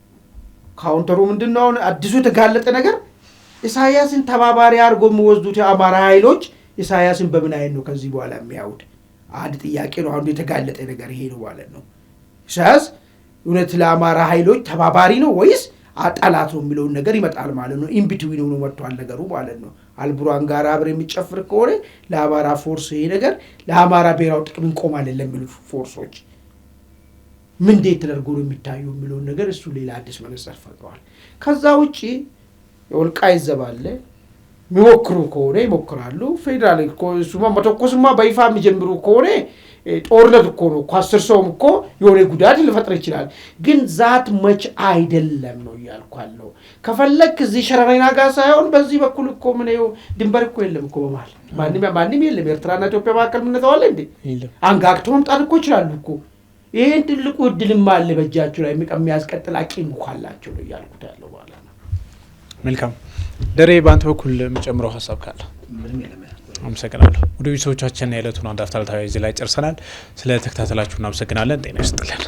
ካውንተሩ ምንድነው? አዲሱ የተጋለጠ ነገር ኢሳያስን ተባባሪ አድርጎ የሚወስዱት የአማራ ኃይሎች ኢሳያስን በምን አይነት ነው ከዚህ በኋላ የሚያውድ አንድ ጥያቄ ነው። አንዱ የተጋለጠ ነገር ይሄ ነው ማለት ነው። ኢሳያስ እውነት ለአማራ ኃይሎች ተባባሪ ነው ወይስ ጠላት ነው የሚለውን ነገር ይመጣል ማለት ነው። ኢንቢትዊን ሆኖ መጥቷል ነገሩ ማለት ነው። አልቡርሃን ጋር አብረ የሚጨፍር ከሆነ ለአማራ ፎርስ ይሄ ነገር ለአማራ ብሔራዊ ጥቅም እንቆማለን ለሚሉ ፎርሶች ምን እንዴት ተደርጎ ነው የሚታየው የሚለውን ነገር እሱ ሌላ አዲስ መነጽር ፈጥሯል። ከዛ ውጪ የወልቃይት ዘባለ የሚሞክሩ ከሆነ ይሞክራሉ። ፌዴራል እኮ እሱማ መተኮስማ በይፋ የሚጀምሩ ከሆነ ጦርነት እኮ ነው። 10 ሰውም እኮ የሆነ ጉዳት ሊፈጥር ይችላል። ግን ዛት መች አይደለም ነው ያልኳለሁ። ከፈለክ እዚህ ሸረሪና ጋር ሳይሆን በዚህ በኩል እኮ ምን ነው ድንበር እኮ የለም እኮ በማል ማንንም የለም። ኤርትራና ኢትዮጵያ መካከል ምን ተዋለ እንዴ? አንጋግቶ መምጣት እኮ ይችላሉ እኮ። ይሄን ትልቁ እድልም አለ በእጃቸው ላይ የሚያስቀጥል አቂም ካላቸው ነው ያልኩት ያለው ማለት ነው። መልካም ደሬ ባንተ በኩል የምጨምረው ሐሳብ ካለ? አመሰግናለሁ። ወደ ቤተሰቦቻችን የዕለቱን አንድ አፍታ ዕለታዊ እዚህ ላይ ጨርሰናል። ስለ ተከታተላችሁ እናመሰግናለን። ጤና ይስጥልን።